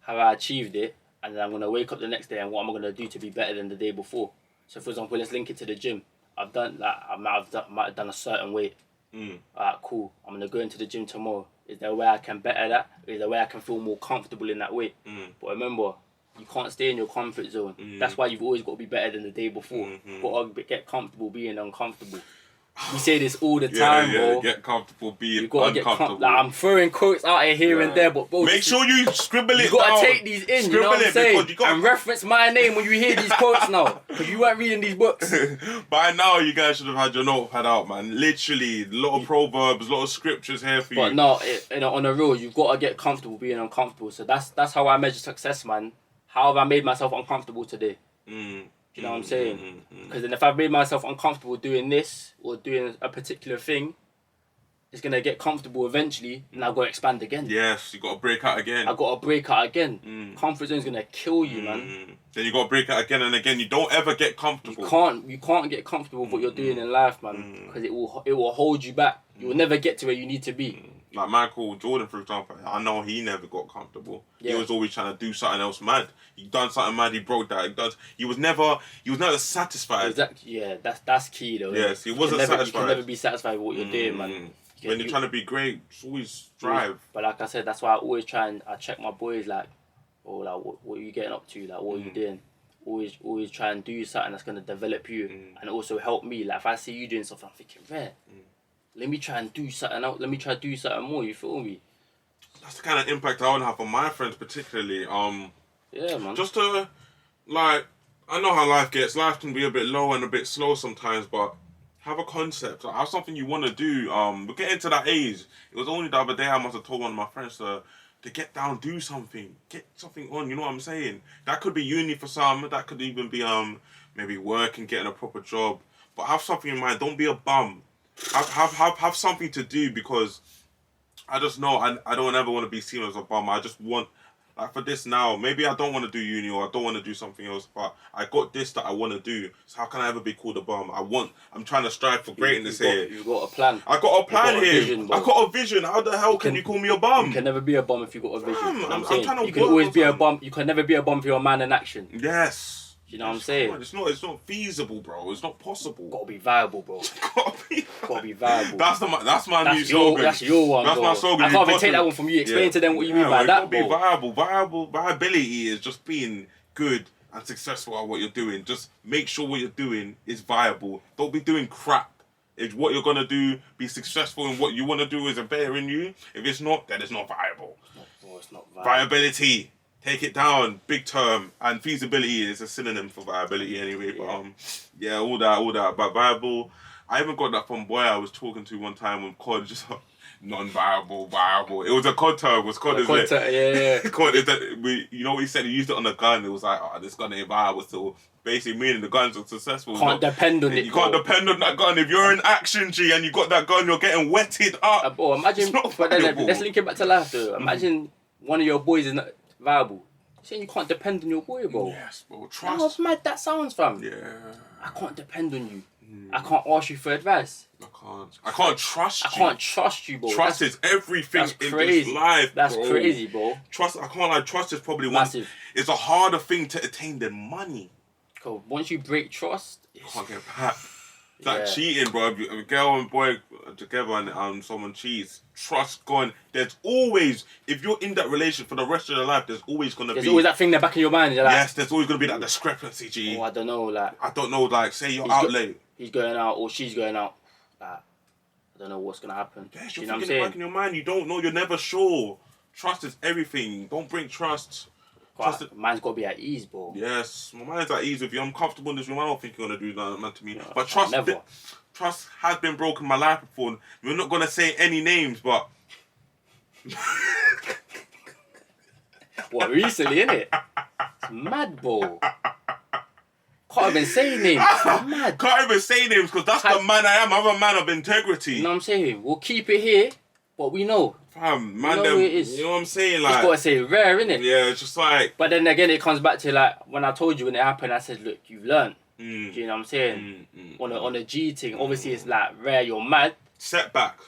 Have I achieved it? And then I'm gonna wake up the next day, and what am I gonna do to be better than the day before? So, for example, let's link it to the gym. I might have done a certain weight. Alright, cool. I'm gonna go into the gym tomorrow. Is there a way I can better that? Is there a way I can feel more comfortable in that weight? But remember, you can't stay in your comfort zone. That's why you've always got to be better than the day before. Got to get comfortable being uncomfortable. We say this all the time, bro. Get comfortable being uncomfortable. I'm throwing quotes out here and there, but bro, make sure you scribble it down. You got to take these in, you know what I'm saying? And reference my name when you hear these quotes now, because you weren't reading these books. By now, you guys should have had your notepad out, man. Literally, a lot of proverbs, a lot of scriptures here for you. But no, on a real, you've got to get comfortable being uncomfortable. So that's how I measure success, man. How have I made myself uncomfortable today? Do you know what I'm saying? Because then if I've made myself uncomfortable doing this or doing a particular thing, it's going to get comfortable eventually, and I've got to expand again. Yes, you got to break out again. I've got to break out again. Comfort zone's going to kill you, man. Then you got to break out again and again. You don't ever get comfortable. You can't get comfortable with what you're doing in life, man, because it will hold you back. You will never get to where you need to be. Like Michael Jordan, for example, I know he never got comfortable. Yeah. He was always trying to do something else mad. He done something mad, he broke that. He was never satisfied. Exactly. Yeah, that's key though. Yes, he wasn't satisfied. You can never be satisfied with what you're doing, man. When you're trying to be great, just always strive. But like I said, that's why I always I check my boys like, what are you getting up to? Like, what are you doing? Always try and do something that's gonna develop you and also help me. Like if I see you doing something, I'm thinking, rare. Let me try and do something else. Let me try to do something more. You feel me? That's the kind of impact I want to have on my friends, particularly. Yeah, man. Just to, like, I know how life gets. Life can be a bit low and a bit slow sometimes, but have a concept. Have something you want to do. We're getting to that age. It was only the other day I must have told one of my friends to get down, do something, get something on. You know what I'm saying? That could be uni for some. That could even be maybe work and getting a proper job. But have something in mind. Don't be a bum. Have something to do, because I just know I don't ever want to be seen as a bum. I just want, like, for this now, maybe I don't want to do uni or I don't want to do something else, but I got this that I want to do. So how can I ever be called a bum? I'm trying to strive for greatness here. You got a plan. I got a plan here. I got a vision. How the hell can you call me a bum? You can never be a bum if you got a vision. I'm trying to. You can always be a bum. You can never be a bum if you're a man in action. Yes. You know what I'm saying? It's not feasible, bro. It's not possible. Gotta be viable, bro. Gotta be viable. That's my new slogan. That's your one. That's my slogan. I can't even take that one from you. Explain to them what you mean by that, bro. Gotta be viable. Viability is just being good and successful at what you're doing. Just make sure what you're doing is viable. Don't be doing crap. If what you're gonna do, be successful in what you want to do is better in you. If it's not, then it's not viable. It's not viable. Viability. Take it down, big term, and feasibility is a synonym for viability anyway. But all that. But viable, I even got that from boy I was talking to one time on COD, just non-viable, viable. It was a COD term. It was COD, isn't it? Yeah. COD is that you know what he said? He used it on a gun. It was like, this gun ain't viable. So basically, meaning the gun's successful. Can't depend on it. You can't depend on that gun. If you're in action, G, and you got that gun, you're getting wetted up. Imagine. But then let's link it back to life, though. Imagine one of your boys is not viable. Saying you can't depend on your boy, bro. Yes, bro. Trust. How mad that sounds, fam. Yeah. I can't depend on you. I can't ask you for advice. I can't trust you. I can't trust you, bro. Trust is everything in this life, That's crazy, bro. Trust, I can't lie. Trust is probably massive. It's a harder thing to attain than money. Cool. Once you break trust, you can't get back. It's like cheating, bro. If a girl and boy together and someone cheats, trust gone. There's always, if you're in that relationship for the rest of your life, there's always gonna be. There's always that thing in the back of your mind. You're like, yes, there's always gonna be that discrepancy, G. Oh, I don't know, like, say you're out late. He's going out or she's going out. Like, I don't know what's gonna happen. Yes, you're thinking back in your mind. You don't know. You're never sure. Trust is everything. Don't bring trust Man's got to be at ease, bro. Yes, my mind's at ease with you. I'm comfortable in this room. I don't think you're gonna do nothing man to me. No, but trust has been broken in my life before. We're not gonna say any names, but what recently, innit? It's mad, bro. Can't even say names. Mad. Can't even say names because that's the man I am. I'm a man of integrity. You know what I'm saying? We'll keep it here, but we know. Fam, man, we know who it is. You know what I'm saying? Like, just gotta say rare, innit? Yeah, it's just like. But then again, it comes back to like when I told you when it happened. I said, look, you've learned. Do you know what I'm saying? On a G thing, obviously it's like rare. You're mad. Setbacks,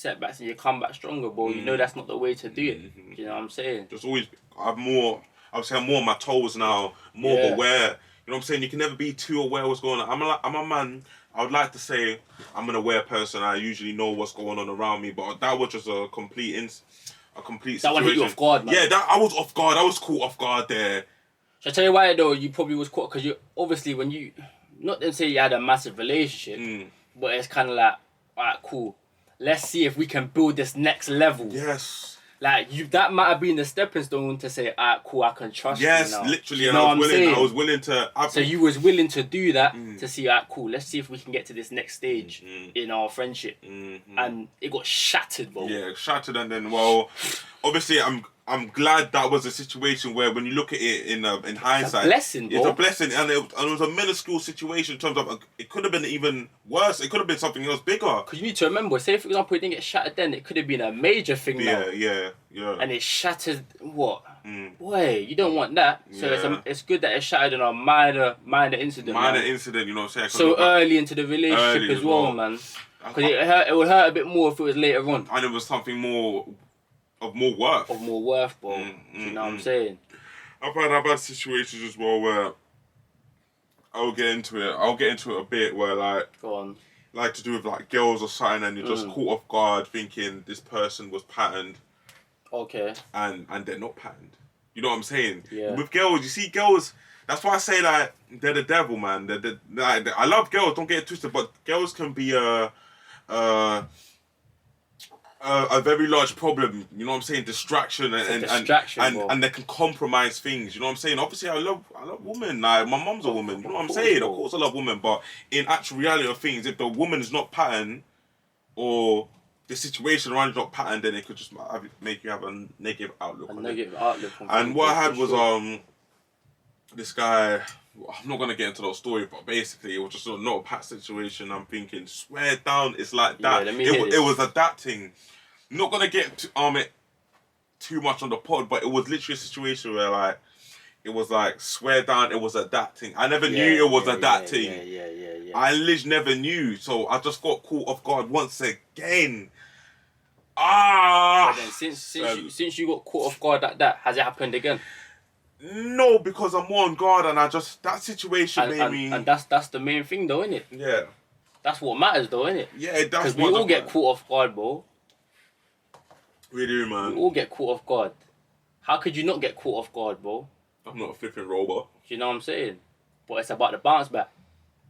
and you come back stronger, bro. You know that's not the way to do it. Do you know what I'm saying? Just always, I'm more on my toes now, more aware. You know what I'm saying? You can never be too aware of what's going on. I'm a man. I would like to say I'm an aware person. I usually know what's going on around me, but that was just a complete situation. That one hit you off guard, man. Yeah, I was off guard. I was caught off guard there. Shall I tell you why though? You probably was caught because you obviously when you not to say you had a massive relationship, but it's kind of like, alright, cool. Let's see if we can build this next level. Yes. Like that might have been the stepping stone to say, alright, cool, I can trust you now. Yes, literally, and I was willing to. So you was willing to do that to see, alright, cool. Let's see if we can get to this next stage in our friendship, and it got shattered, bro. Yeah, shattered, and then obviously I'm glad that was a situation where when you look at it in hindsight, it's a blessing, bro. It's a blessing, and it was a minuscule situation in terms of it could have been even worse. It could have been something else bigger. Because you need to remember, say for example it didn't get shattered then, it could have been a major thing now. Yeah. And it shattered what? Boy, you don't want that. So it's good that it shattered on a minor incident. Minor incident, you know what I'm saying? So early into the relationship as well, man. Because it would hurt a bit more if it was later on. And it was something of more worth. Of more worth, bro. You know what I'm saying? I've had situations as well where I'll get into it a bit where like go on. Like to do with like girls or something, and you're just caught off guard thinking this person was patterned. Okay. And they're not patterned. You know what I'm saying? Yeah. With girls, you see girls. That's why I say like they're the devil, man. I love girls. Don't get it twisted, but girls can be a very large problem. You know what I'm saying? Distraction and they can compromise things. You know what I'm saying? Obviously, I love women. Like my mum's a woman. You know what I'm saying? Of course, I love women. But in actual reality of things, if the woman is not patterned or the situation around you not patterned, then it could just make you have a negative outlook. And what I had was this guy. I'm not gonna get into that story, but basically it was just not a pat situation. I'm thinking, swear down, it's like that. It was a that thing. Not gonna get it too much on the pod, but it was literally a situation where like it was like swear down, it was a that thing. I never knew it was a that thing. Yeah. I literally never knew, so I just got caught off guard once again. But then since you got caught off guard like that, has it happened again? No, because I'm more on guard, and that situation made me. And that's the main thing, though, isn't it? Yeah. That's what matters, though, isn't it? Yeah, it does. Because we all get caught off guard, bro. We do, man. We all get caught off guard. How could you not get caught off guard, bro? I'm not a flipping robot. Do you know what I'm saying? But it's about the bounce back.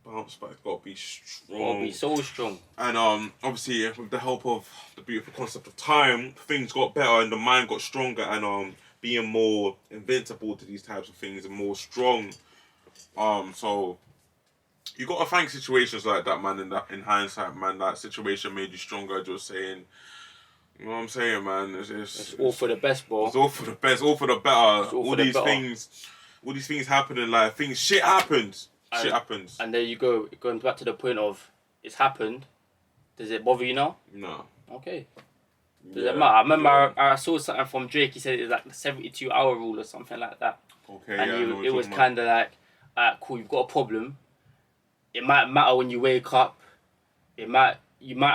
Bounce back, gotta be strong. Gotta be so strong. And obviously, with the help of the beautiful concept of time, things got better and the mind got stronger, and being more invincible to these types of things and more strong. So you gotta thank situations like that, man. In hindsight, man, that situation made you stronger. Just saying, you know what I'm saying, man. It's all for the best, bro. It's all for the best, all for the better. All these things happen in life. Shit happens. Shit happens. And there you go. Going back to the point of it's happened. Does it bother you now? No. Okay. Does it matter? I remember I saw something from Drake. He said it was like the 72-hour rule or something like that. Okay. And it was kind of like, cool. You've got a problem. It might matter when you wake up. You might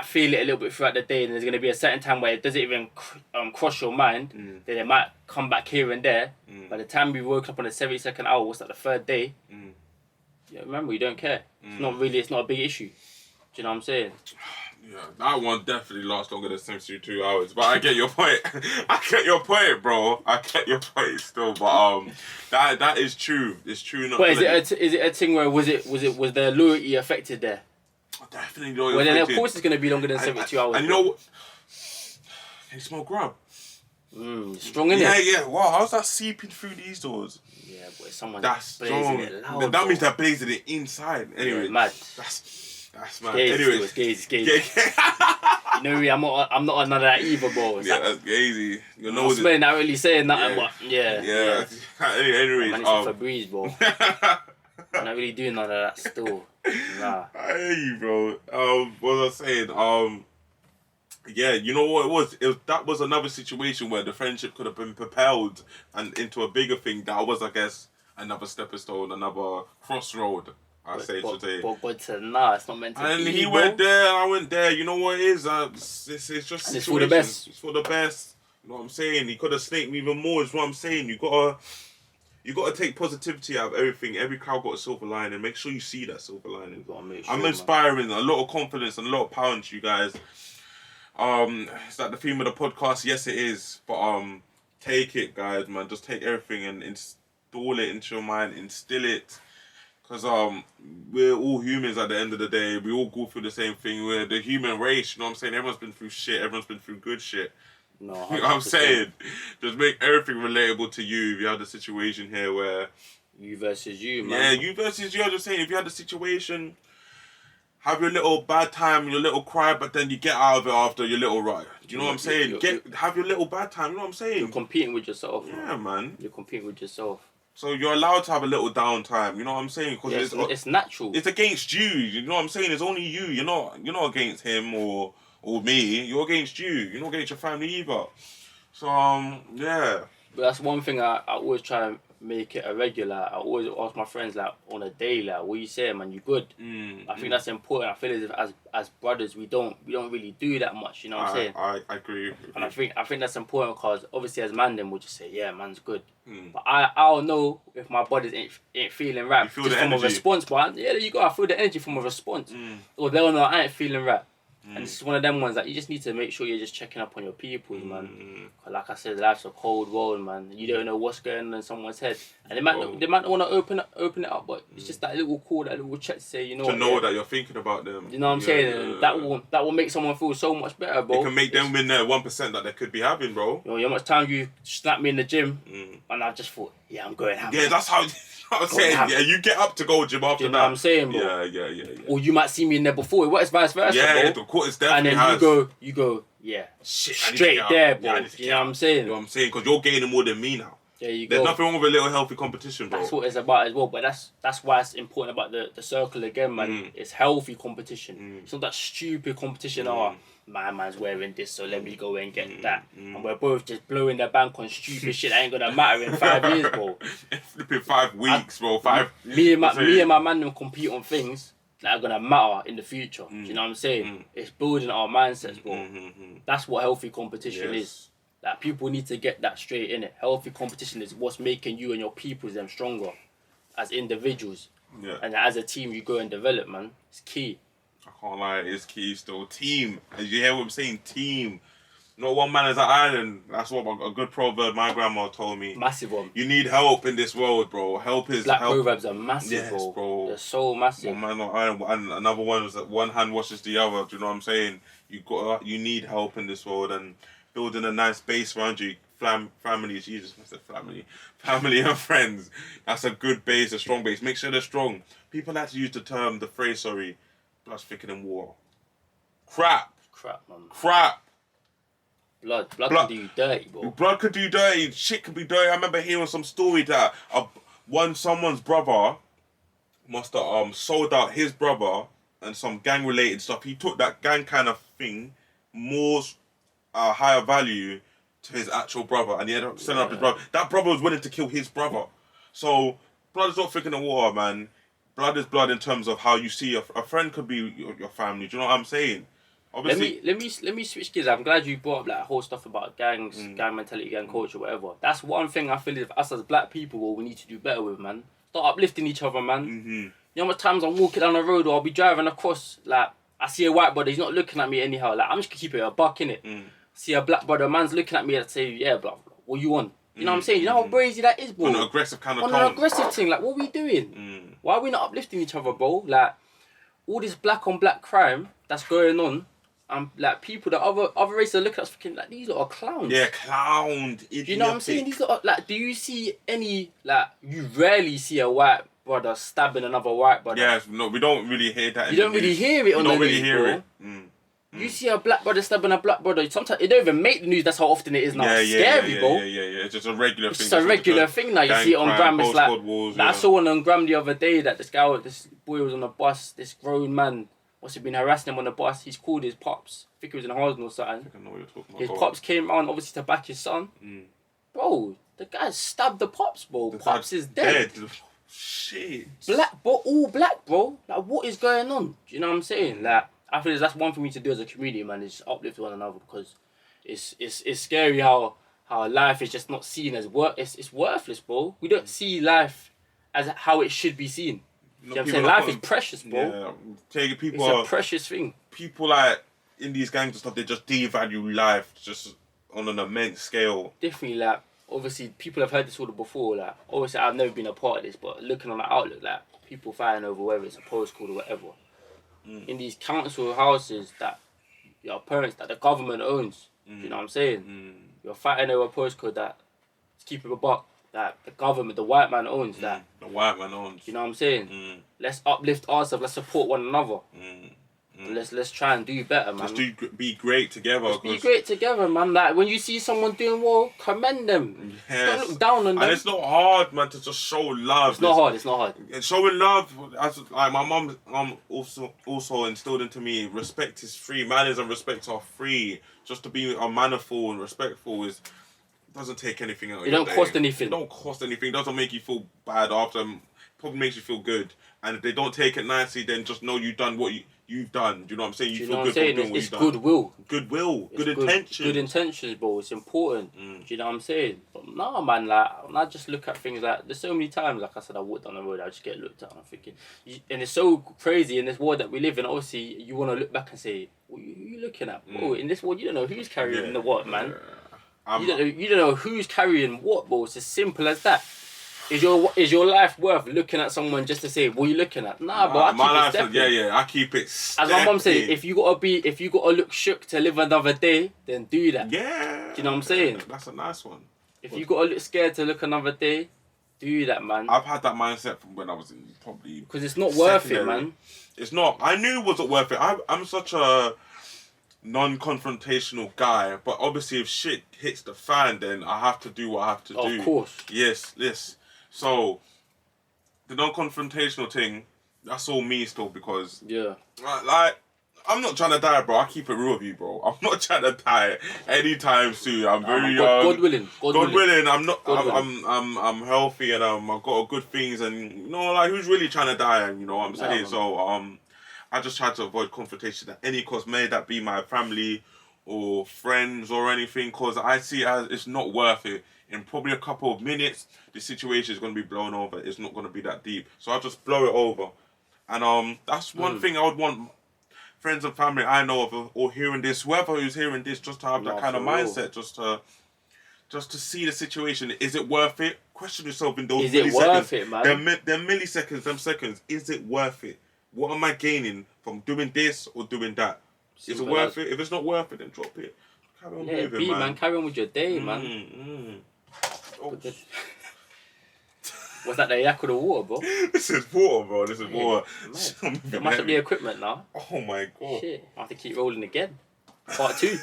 feel it a little bit throughout the day, and there's gonna be a certain time where it doesn't even cross your mind. Then it might come back here and there. By the time we woke up on the 72nd hour, what's that? The third day. Yeah, remember, you don't care. It's not a big issue. Do you know what I'm saying? Yeah, that one definitely lasts longer than 72 hours. But I get your point. I get your point, bro. I get your point still. But that is true. It's true. But is it a thing where was the loyalty affected there? Definitely loyalty. Well, then of course it's gonna be longer than 72 hours. And you know what? Can you smell grub? Strong, innit? Yeah. Wow, how's that seeping through these doors? Yeah, but someone's That's blazing strong. it loud. That means they're blazing it inside. Anyway, yeah, mad. That's It's mad. gazy, Anyway, it's gazy. You know me, I'm not on none of that either, bro. Yeah, that's gazy. I'm not really saying nothing, but Yeah. Anyways, Man, it's a Febreze, bro. I'm not really doing none of that still. Nah. I hear you, bro. What was I saying? Yeah, you know what it was? That was another situation where the friendship could have been propelled and into a bigger thing. That was, I guess, another stepping stone, another crossroad. But it's not meant to and be. And he went there, and I went there. You know what it is? It's just it's for the best. It's for the best. You know what I'm saying? He could have snaked me even more. Is what I'm saying. You gotta take positivity out of everything. Every cloud got a silver lining. Make sure you see that silver lining. I'm inspiring, a lot of confidence and a lot of power into you guys. Is that the theme of the podcast? Yes, it is. But take it, guys, man. Just take everything and install it into your mind. Instill it. Because we're all humans at the end of the day. We all go through the same thing. We're the human race. You know what I'm saying? Everyone's been through shit. Everyone's been through good shit. No, you know what I'm saying? Just make everything relatable to you. If you had a situation here where... You versus you, man. Yeah, you versus you. I'm just saying, if you had a situation... Have your little bad time, your little cry, but then you get out of it after your little riot. Do you know what I'm saying? Have your little bad time, you know what I'm saying? You're competing with yourself. Yeah, man. You're competing with yourself. So you're allowed to have a little downtime, you know what I'm saying? Because it's natural. It's against you, you know what I'm saying? It's only you. You're not against him or me. You're against you. You're not against your family either. So yeah. But that's one thing I always try to make it a regular. I always ask my friends like on a day, like, what you saying, man? You good? I think that's important. I feel as brothers we don't really do that much. You know what I'm saying? I agree. And I think that's important because obviously as man then we'll just say, yeah, man's good. But I'll know if my body ain't feeling right. You feel just the from energy. a response, but yeah, there you go. I feel the energy from a response. Or they'll know I ain't feeling right. And it's one of them ones that you just need to make sure you're just checking up on your people, man. Cause like I said, life's a cold world, man. You don't know what's going on in someone's head, and they might not want to open it up, but it's just that little call, that little check to say, you know, that you're thinking about them. You know what I'm saying? And that will make someone feel so much better, bro. It can make them win their 1% that they could be having, bro. You know, how much time you slapped me in the gym, and I just thought, yeah, I'm going. Yeah, that's how. I'm saying, yeah, you get up to go gym after you know that. What I'm saying, bro. Yeah. Or you might see me in there before. It works vice versa, yeah, bro. of course, it's definitely and then has. you go, yeah, shit, straight there, bro. You know what I'm saying? You know what I'm saying? Because you're gaining more than me now. There you There's go. nothing wrong with a little healthy competition, bro. That's what it's about as well. But that's why it's important about the circle again, man. It's healthy competition. It's not that stupid competition. Oh, my man's wearing this, so let me go and get that. And we're both just blowing the bank on stupid shit that ain't gonna matter in 5 years, bro. Flipping 5 weeks, bro. Me and my man will compete on things that are gonna matter in the future. Do you know what I'm saying? It's building our mindsets, bro. That's what healthy competition is. That people need to get that straight in it. Healthy competition is what's making you and your people them stronger as individuals. Yeah. And as a team you go and develop, man. It's key. I can't lie, it's key still. Team. As you hear what I'm saying, team. Not one man is an island. That's what a good proverb my grandma told me. Massive one. You need help in this world, bro. Help is Black help. proverbs are massive, bro. They're so massive. One man not island, and another one is that one hand washes the other. Do you know what I'm saying? You need help in this world, and building a nice base around you. Family, Jesus, I said family and friends. That's a good base, a strong base. Make sure they're strong. People like to use the phrase, blood's thicker than water. Crap, man. Crap. Blood can do you dirty, bro. Blood could do you dirty. Shit could be dirty. I remember hearing some story that someone's brother must have sold out his brother and some gang related stuff. He took that gang kind of thing more higher value to his actual brother, and he ended up selling up his brother. That brother was willing to kill his brother. So blood is not thicker than water, man. Blood is blood in terms of how you see a friend could be your family. Do you know what I'm saying? Obviously, let me switch gears. I'm glad you brought up that whole stuff about gangs, gang mentality, gang culture, whatever. That's one thing I feel is us as black people, we need to do better with, man. Start uplifting each other, man. You know how much times I'm walking down the road or I'll be driving across, like I see a white brother, he's not looking at me anyhow. Like I'm just gonna keep it a buck, innit? See a black brother, man's looking at me and say, yeah, bro, what you want? You know what I'm saying? You know how crazy that is, bro? On an aggressive kind of tone. On an aggressive thing, like what are we doing? Why are we not uplifting each other, bro? Like all this black on black crime that's going on, like people, the other races are looking at us thinking like these lot are clowns. Yeah, clowned. You know what I'm saying? These lot are, like, do you see any, like, you rarely see a white brother stabbing another white brother. Yes, no, we don't really hear that. You don't really hear it on the news, really hear bro. it. You see a black brother stabbing a black brother. Sometimes it don't even make the news. That's how often it is now. It's scary, bro. Yeah. It's just a regular thing. It's just a regular thing now. You see it on Gram. It's like, I saw one on Gram the other day that this boy was on the bus. This grown man must have been harassing him on the bus. He's called his pops. I think he was in Harlem or something. I think I know what you're talking about. His pops came around obviously to back his son. Bro, the guy stabbed the pops, bro. Pops is dead. Shit. Black, bro, all black, bro. Like, what is going on? Do you know what I'm saying? Like, I feel that's one for me to do as a community, man. Is uplift one another, because it's scary how life is just not seen as it's worthless, bro. We don't see life as how it should be seen. You know what I'm saying? Life is precious, bro. Yeah, it's a precious thing. People like in these gangs and stuff, they just devalue life just on an immense scale. Definitely, like, obviously people have heard this all before. Like, obviously I've never been a part of this, but looking on the outlook, like, people fighting over whether it's a postcode or whatever. In these council houses that your parents, that the government owns, you know what I'm saying? You're fighting over a postcode that, to keep it a buck, that the government, the white man owns. That the white man owns. You know what I'm saying? Let's uplift ourselves. Let's support one another. Let's try and do better, man. Be great together. Be great together, man. Like, when you see someone doing well, commend them. Yes. Don't look down on them. And it's not hard, man, to just show love. It's not hard. And showing love, as like my mum also instilled into me, respect is free. Manners and respect are free. Just to be mannerful and respectful doesn't take anything out of your day. It don't cost anything. It don't cost anything. It doesn't make you feel bad after. Probably makes you feel good. And if they don't take it nicely, then just know you've done what you've done. Do you know what I'm saying? You feel good from doing what you've done. Goodwill. Good intentions. Good intentions, bro. It's important. Do you know what I'm saying? But nah, man, like, when I just look at things, like, there's so many times, like I said, I walk down the road, I just get looked at and I'm thinking, and it's so crazy in this world that we live in. Obviously, you want to look back and say, what are you looking at? Bro, in this world, you don't know who's carrying the what, man. You don't know who's carrying what, bro. It's as simple as that. Is your life worth looking at someone just to say, what are you looking at? Nah, bro, I keep it I keep it stepping. As my mum said, if you gotta look shook to live another day, then do that. Yeah. Do you know what I'm saying? That's a nice one. If you gotta look scared to look another day, do that, man. I've had that mindset from when I was in probably... Because it's not worth it, man. It's not. I knew it wasn't worth it. I'm such a non-confrontational guy, but obviously if shit hits the fan, then I have to do what I have to do. Of course. Yes. So, the non-confrontational thing, that's all me still, because... Yeah. Like, I'm not trying to die, bro. I keep it real with you, bro. I'm not trying to die anytime soon. I'm very young. God willing. God willing. I'm not. I'm healthy and I've got good things, and you know, like, who's really trying to die? And you know what I'm saying. So I just try to avoid confrontation at any cost. May that be my family or friends or anything, because I see it as it's not worth it. In probably a couple of minutes, the situation is going to be blown over. It's not going to be that deep. So I'll just blow it over. And that's one thing I would want friends and family I know of, or hearing this, whoever who's hearing this, just to have that kind of mindset, just to see the situation. Is it worth it? Question yourself in those milliseconds. Is it worth it, man? Them milliseconds, them seconds, is it worth it? What am I gaining from doing this or doing that? Is it worth it? If it's not worth it, then drop it. Carry on moving, man. Carry on with your day, man. Oh. Was that the yak or the water, bro? This is water, bro. This is water. It must be equipment now. Oh my god. Shit, I have to keep rolling again. Part 2.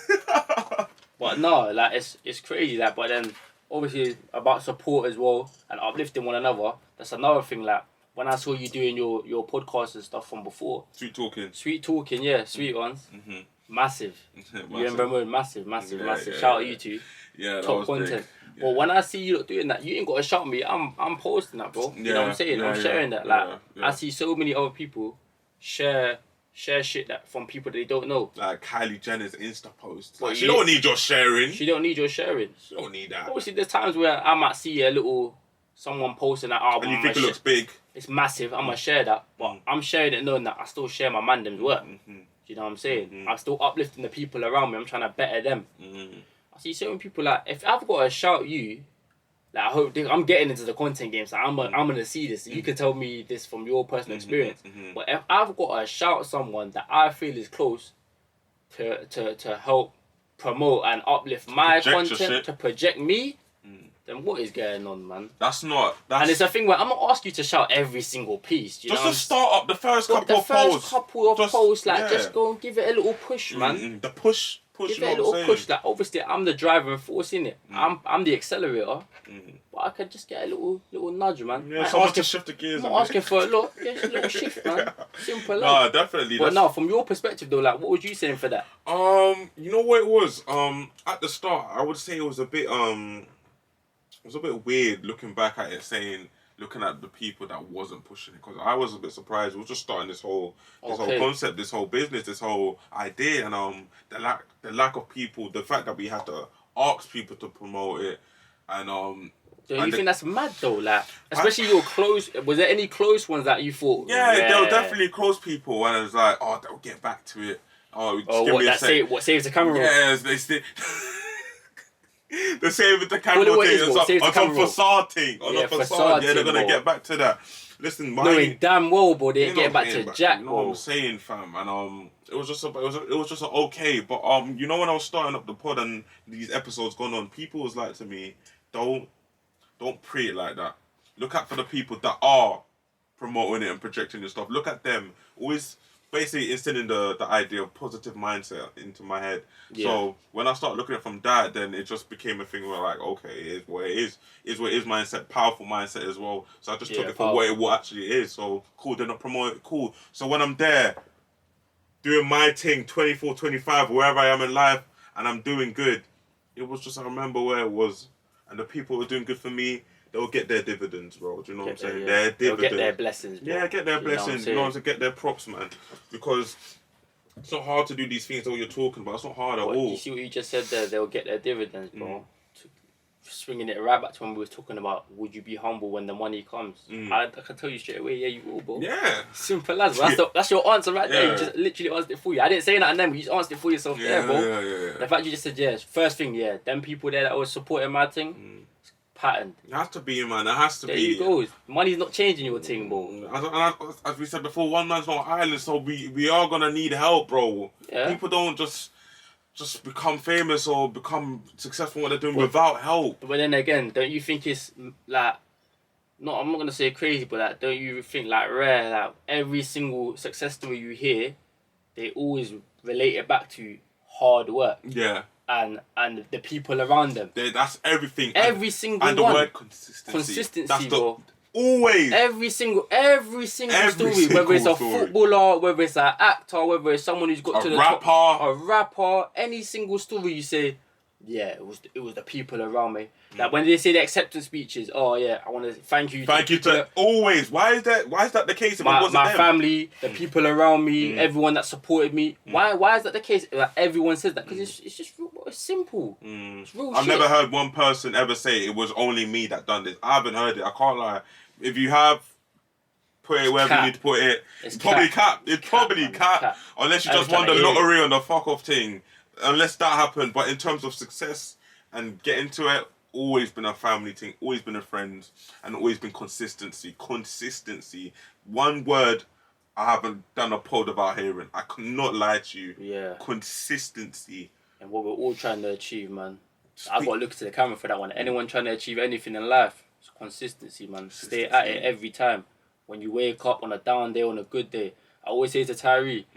But no, like, it's crazy, like, but then obviously about support as well and uplifting one another. That's another thing. Like, when I saw you doing your podcast and stuff from before. Sweet talking, yeah, sweet ones. Massive. You remember, massive. Shout out you two. Yeah, top content. Yeah. But when I see you doing that, you ain't got to shout me. I'm posting that, bro. You know what I'm saying? I'm sharing that. Like, I see so many other people share shit that from people that they don't know. Like Kylie Jenner's Insta posts. Like, she don't need your sharing. She don't need your sharing. She don't need that. Obviously, there's times where I might see a little someone posting that album and you think it looks big. It's massive. I'm gonna share that, but I'm sharing it knowing that I still share my mandem's work. Do you know what I'm saying? I'm still uplifting the people around me. I'm trying to better them. I see certain people, like, if I've got to shout you, like, I hope I'm getting into the content game, so I'm gonna see this. You can tell me this from your personal experience. But if I've got to shout someone that I feel is close, to help promote and uplift my content, to project me, then what is going on, man? And it's a thing where I'm not asking you to shout every single piece. You just know to start up the first couple of posts, like just go and give it a little push, man. The push. Give it a little push. Like obviously, I'm the driving force in it. I'm the accelerator, but I could just get a little nudge, man. Yeah, someone to shift the gears. I'm not asking for a lot. Just a little shift, man. Simple. Nah, definitely. But now, from your perspective though, like, what would you saying for that? You know what it was? At the start, I would say it was a bit weird looking back at it, looking at the people that wasn't pushing it, because I was a bit surprised. We were just starting this whole concept, this whole business, this whole idea, and the lack of people, the fact that we had to ask people to promote it, and Do you think that's mad though? Like, especially your close. Was there any close ones that you thought? Yeah, there were definitely close people, and I was like, oh, they'll get back to it. Oh, just give me a sec. What saves the camera? Yes, they still. The same with the camera thing, on some facade thing, facade. Yeah, they're gonna get back to that. Listen, knowing damn well, bro, they ain't getting back to Jack. You know what I'm saying, fam? And it was just okay. But you know, when I was starting up the pod and these episodes gone on, people was like to me, don't pre it like that. Look out for the people that are promoting it and projecting your stuff. Look at them. Always basically instilling the idea of positive mindset into my head. Yeah. So when I started looking at it from that, then it just became a thing where like, okay, it is what it is mindset, powerful mindset as well. So I just took it for what actually is. So cool, they're not promoting it, cool. So when I'm there doing my thing, 24, 25, wherever I am in life, and I'm doing good, it was just, I remember where it was, and the people who were doing good for me, they'll get their dividends, bro. Do you know what I'm saying? Their dividends. They'll get their blessings, bro. Yeah, get their blessings. You know what I'm saying? Get their props, man. Because it's not hard to do these things that you're talking about. It's not hard at all. You see what you just said there? They'll get their dividends, bro. Swinging it right back to when we was talking about, would you be humble when the money comes? I can tell you straight away, yeah, you will, bro. Yeah. Simple as. That's your answer right there. You just literally answered it for you. I didn't say that and then, you just answered it for yourself there, bro. Yeah. The fact you just said, yeah, first thing, yeah, them people there that was supporting my thing, patterned. It has to be, man. It has to be. There you go. Money's not changing your thing, bro. As we said before, one man's not an island, so we are gonna need help, bro. Yeah. People don't just become famous or become successful in what they're doing without help. But then again, don't you think it's like, I'm not gonna say crazy, but like, don't you think like rare, like every single success story you hear, they always relate it back to hard work. Yeah. And the people around them. That's everything. Every single one. And the word consistency. Consistency, bro. Always. Every single story, whether it's a footballer, whether it's an actor, whether it's someone who's got to the top, a rapper, any single story you say, yeah, it was the people around me. Like when they say the acceptance speeches, oh yeah, I want to thank you. Thank you to always. Why is that the case? If it wasn't my them? Family, the people around me, everyone that supported me. Why is that the case? Like, everyone says that because it's just real, it's simple. It's real. I've never heard one person ever say it was only me that done this. I haven't heard it. I can't lie. If you have, put it wherever you need to put it. It's probably cap. It's probably cap. Unless you just won the lottery on the fuck off thing. Unless that happened. But in terms of success and getting to it, always been a family thing, always been a friend, and always been consistency. Consistency. One word I haven't done a pod about hearing. I cannot lie to you. Yeah. Consistency. And what we're all trying to achieve, man. I've got to look to the camera for that one. Anyone trying to achieve anything in life, it's consistency, man. Stay at it every time. When you wake up on a down day, on a good day. I always say to Tyree,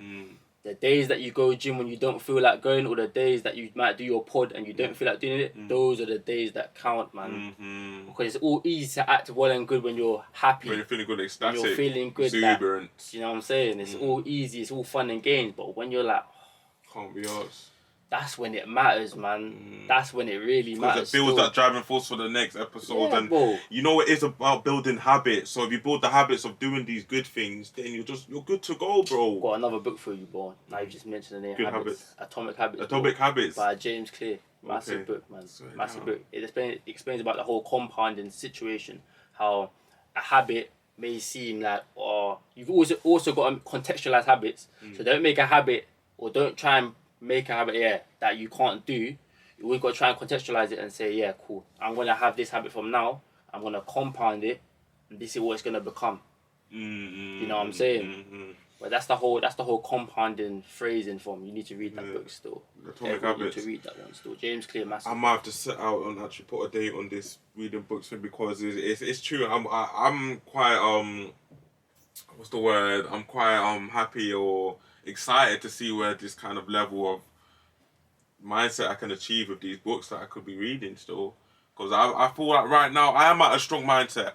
the days that you go gym when you don't feel like going, or the days that you might do your pod and you don't feel like doing it, those are the days that count, man. Because it's all easy to act well and good when you're happy. When you're feeling good, ecstatic, when you're feeling good, exuberant. Like, you know what I'm saying? It's all easy, it's all fun and games. But when you're like, can't be arsed. That's when it matters, man. That's when it really matters. It builds that driving force for the next episode. Yeah, and you know, it is about building habits. So if you build the habits of doing these good things, then you're good to go, bro. Got another book for you, bro. Now you just mentioned the name. Good habits. Atomic Habits. Atomic Habits. By James Clear. Massive book, man. Massive book. It explains about the whole compounding situation. How a habit may seem like, you've also got to contextualize habits. So don't make a habit, or don't try and make a habit, that you can't do. You always got to try and contextualize it and say, yeah, cool, I'm going to have this habit from now, I'm going to compound it, and this is what it's going to become. You know what I'm saying? But that's the whole compounding phrasing form. You need to read that book still. Atomic Habits. You need to read that one still. James Clear, massive. I might have to set out and actually put a date on this reading books thing, because it's true. I'm quite what's the word? I'm quite happy or excited to see where this kind of level of mindset I can achieve with these books that I could be reading still. Because I feel like right now I am at a strong mindset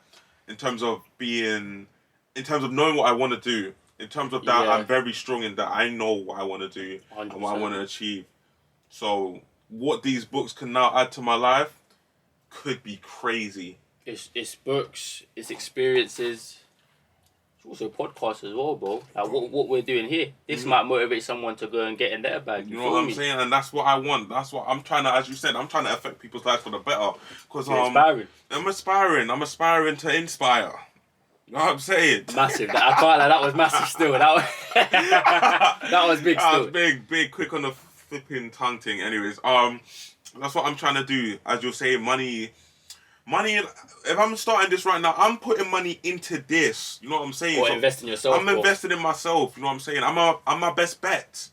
in terms of knowing what I want to do. In terms of that, I'm very strong in that I know what I want to do 100%. And what I want to achieve. So what these books can now add to my life could be crazy. It's books, it's experiences. It's also podcasts as well, bro. Like what we're doing here. This might motivate someone to go and get in their bag. You know what I'm saying? And that's what I want. That's what I'm trying to, as you said, I'm trying to affect people's lives for the better. Because I'm aspiring to inspire. You know what I'm saying? Massive. I can't lie, that was massive still. That was big still. That was big, quick on the flipping tongue thing. Anyways, that's what I'm trying to do. As you're saying, money, if I'm starting this right now, I'm putting money into this. You know what I'm saying? Or invest in yourself. I'm investing in myself. You know what I'm saying? I'm my best bet.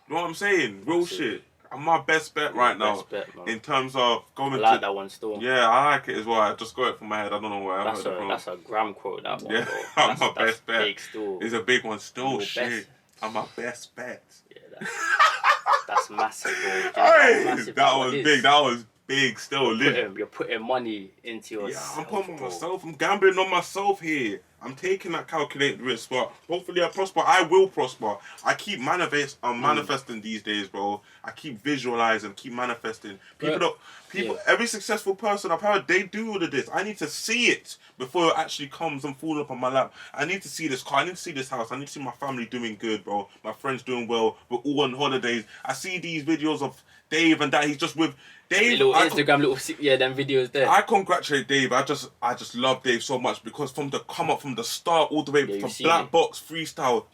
You know what I'm saying? Real shit. I'm my best bet right now. In terms of going I like that one still. Yeah, I like it as well. I just got it from my head. I don't know where I heard it from. That's a gram quote, that one. Yeah, bro. I'm my best bet. Big still. It's a big one still. Your Shit. I'm my best bet. Yeah, that's massive, bro. That was big. That was big still. You're putting money into yourself. Yeah, I'm putting myself. I'm gambling on myself here. I'm taking that calculated risk, but hopefully I prosper. I will prosper. I keep manifesting these days, bro. I keep visualizing, keep manifesting. Every successful person I've heard, they do all of this. I need to see it before it actually comes and falls up on my lap. I need to see this car. I need to see this house. I need to see my family doing good, bro. My friends doing well. We're all on holidays. I see these videos of Dave and that he's just with Dave. Them videos there. I congratulate Dave. I just love Dave so much, because from the start all the way from Black Box Freestyle,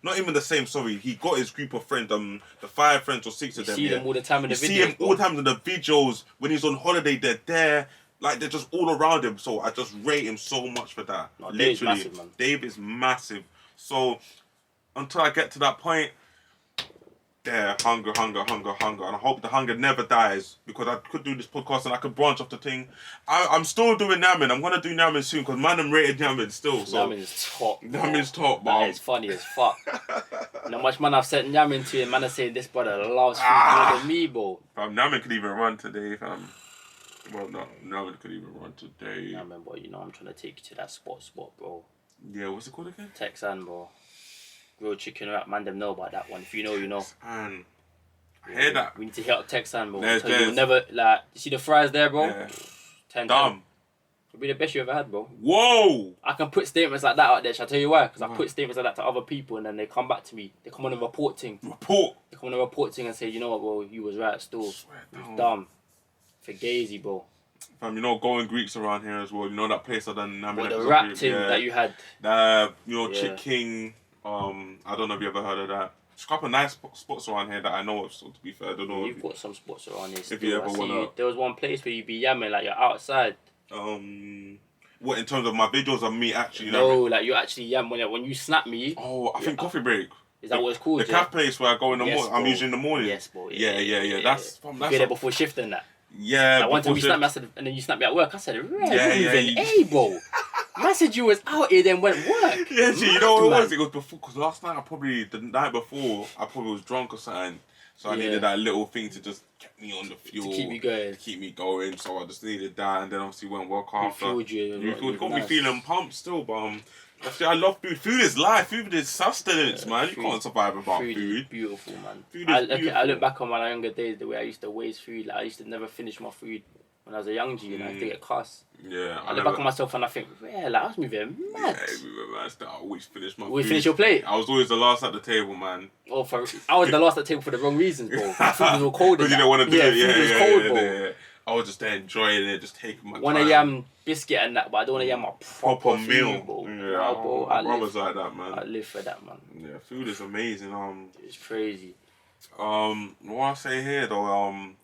not even the same, sorry. He got his group of friends, the 5 friends or 6 of them. You see them all the time in the videos. You see him all the time in the videos. When he's on holiday, they're there. Like, they're just all around him. So I just rate him so much for that. No, Dave's massive, man. Dave is massive. So until I get to that point, hunger. And I hope the hunger never dies, because I could do this podcast and I could branch off the thing. I'm still doing Namin. I'm going to do Namin soon, because man, I'm rated Namin still. So. Namin's top. Namin's top, man. That is funny as fuck. You know how much man I've sent Namin to, and man are saying this brother loves food more than me, bro. Namin could even run today, fam. Well, no, Namin could even run today. Namin, boy, you know I'm trying to take you to that spot, bro. Yeah, what's it called again? Texan, bro. Grilled chicken wrap, man, them know about that one. If you know, you know. Man, I hear that. We need to hit up Texan, bro. You'll never, like, you see the fries there, bro? Yeah. 10 Dumb. It'll be the best you ever had, bro. Whoa! I can put statements like that out there. Shall I tell you why? Because I put statements like that to other people, and then they come back to me. They come on a report thing. They come on a report thing and say, you know what, bro, you was right still. Dumb. For Gazy, bro. Fam, you know, going Greeks around here as well. You know that place I done. The rap thing that you had. Chick King. I don't know if you ever heard of that. There's a couple of nice spots around here that I know of, so to be fair, I don't know. You've got some spots around here. If you ever wanna. There was one place where you'd be yamming, like you're outside. What, in terms of my videos of me actually? No, like you actually yam when you snap me. Oh, I think coffee break. Is that what it's called? The cafe place where I go in the morning. I'm usually in the morning. Yes, bro. Yeah. That's be there before shift and that. Yeah. Like one time you snapped me, I said, and then you snapped me at work. I said, bro. I said you was out here, then went work. Yeah, you know what it was? It was before, because last night the night before, I probably was drunk or something. So I needed that little thing to just get me on the fuel. To keep me going. So I just needed that, and then obviously went work after. It got me feeling pumped still, but I love food. Food is life. Food is sustenance, man. You can't survive without food. Food is beautiful, man. Food is beautiful. I look back on my younger days, the way I used to waste food. Like, I used to never finish my food. When I was a young G, I used to get cussed. Yeah. I look back on myself and I think, yeah, like, I was moving mad. I always finish my food. Finish your plate? I was always the last at the table, man. I was the last at the table for the wrong reasons, bro. Food was all cold. Because you didn't want to do it. Food was cold, bro. I was just there enjoying it, just taking my time. Want to yam biscuit and that, but I don't want to yam my proper meal, bro. Yeah, bro, my brother's like that, man. I live for that, man. Yeah, food is amazing. It's crazy. What I say here though,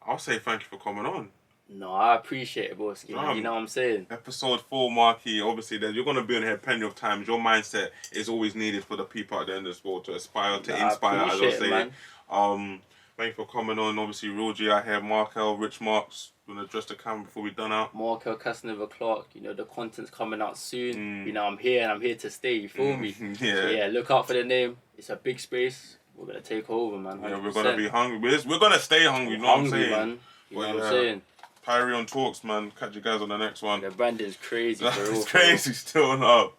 I'll say thank you for coming on. No, I appreciate it, boss. You know what I'm saying? Episode 4, Marky. Obviously, you're going to be on here plenty of times. Your mindset is always needed for the people out there in this world to aspire, to inspire, as I say. Man. Thank you for coming on. Obviously, Real G out here, Markell, Rich Marks. Gonna address the camera before we done out. Markell Clarke. You know, the content's coming out soon. You know, I'm here and I'm here to stay. You feel me? Yeah. So, yeah, look out for the name. It's a big space. We're gonna take over, man. 100%. Yeah, we're gonna be hungry. We're gonna stay hungry. You know what I'm saying? Man. You know what I'm saying? TYREERION Talks, man. Catch you guys on the next one. The branding's crazy. It's crazy still now.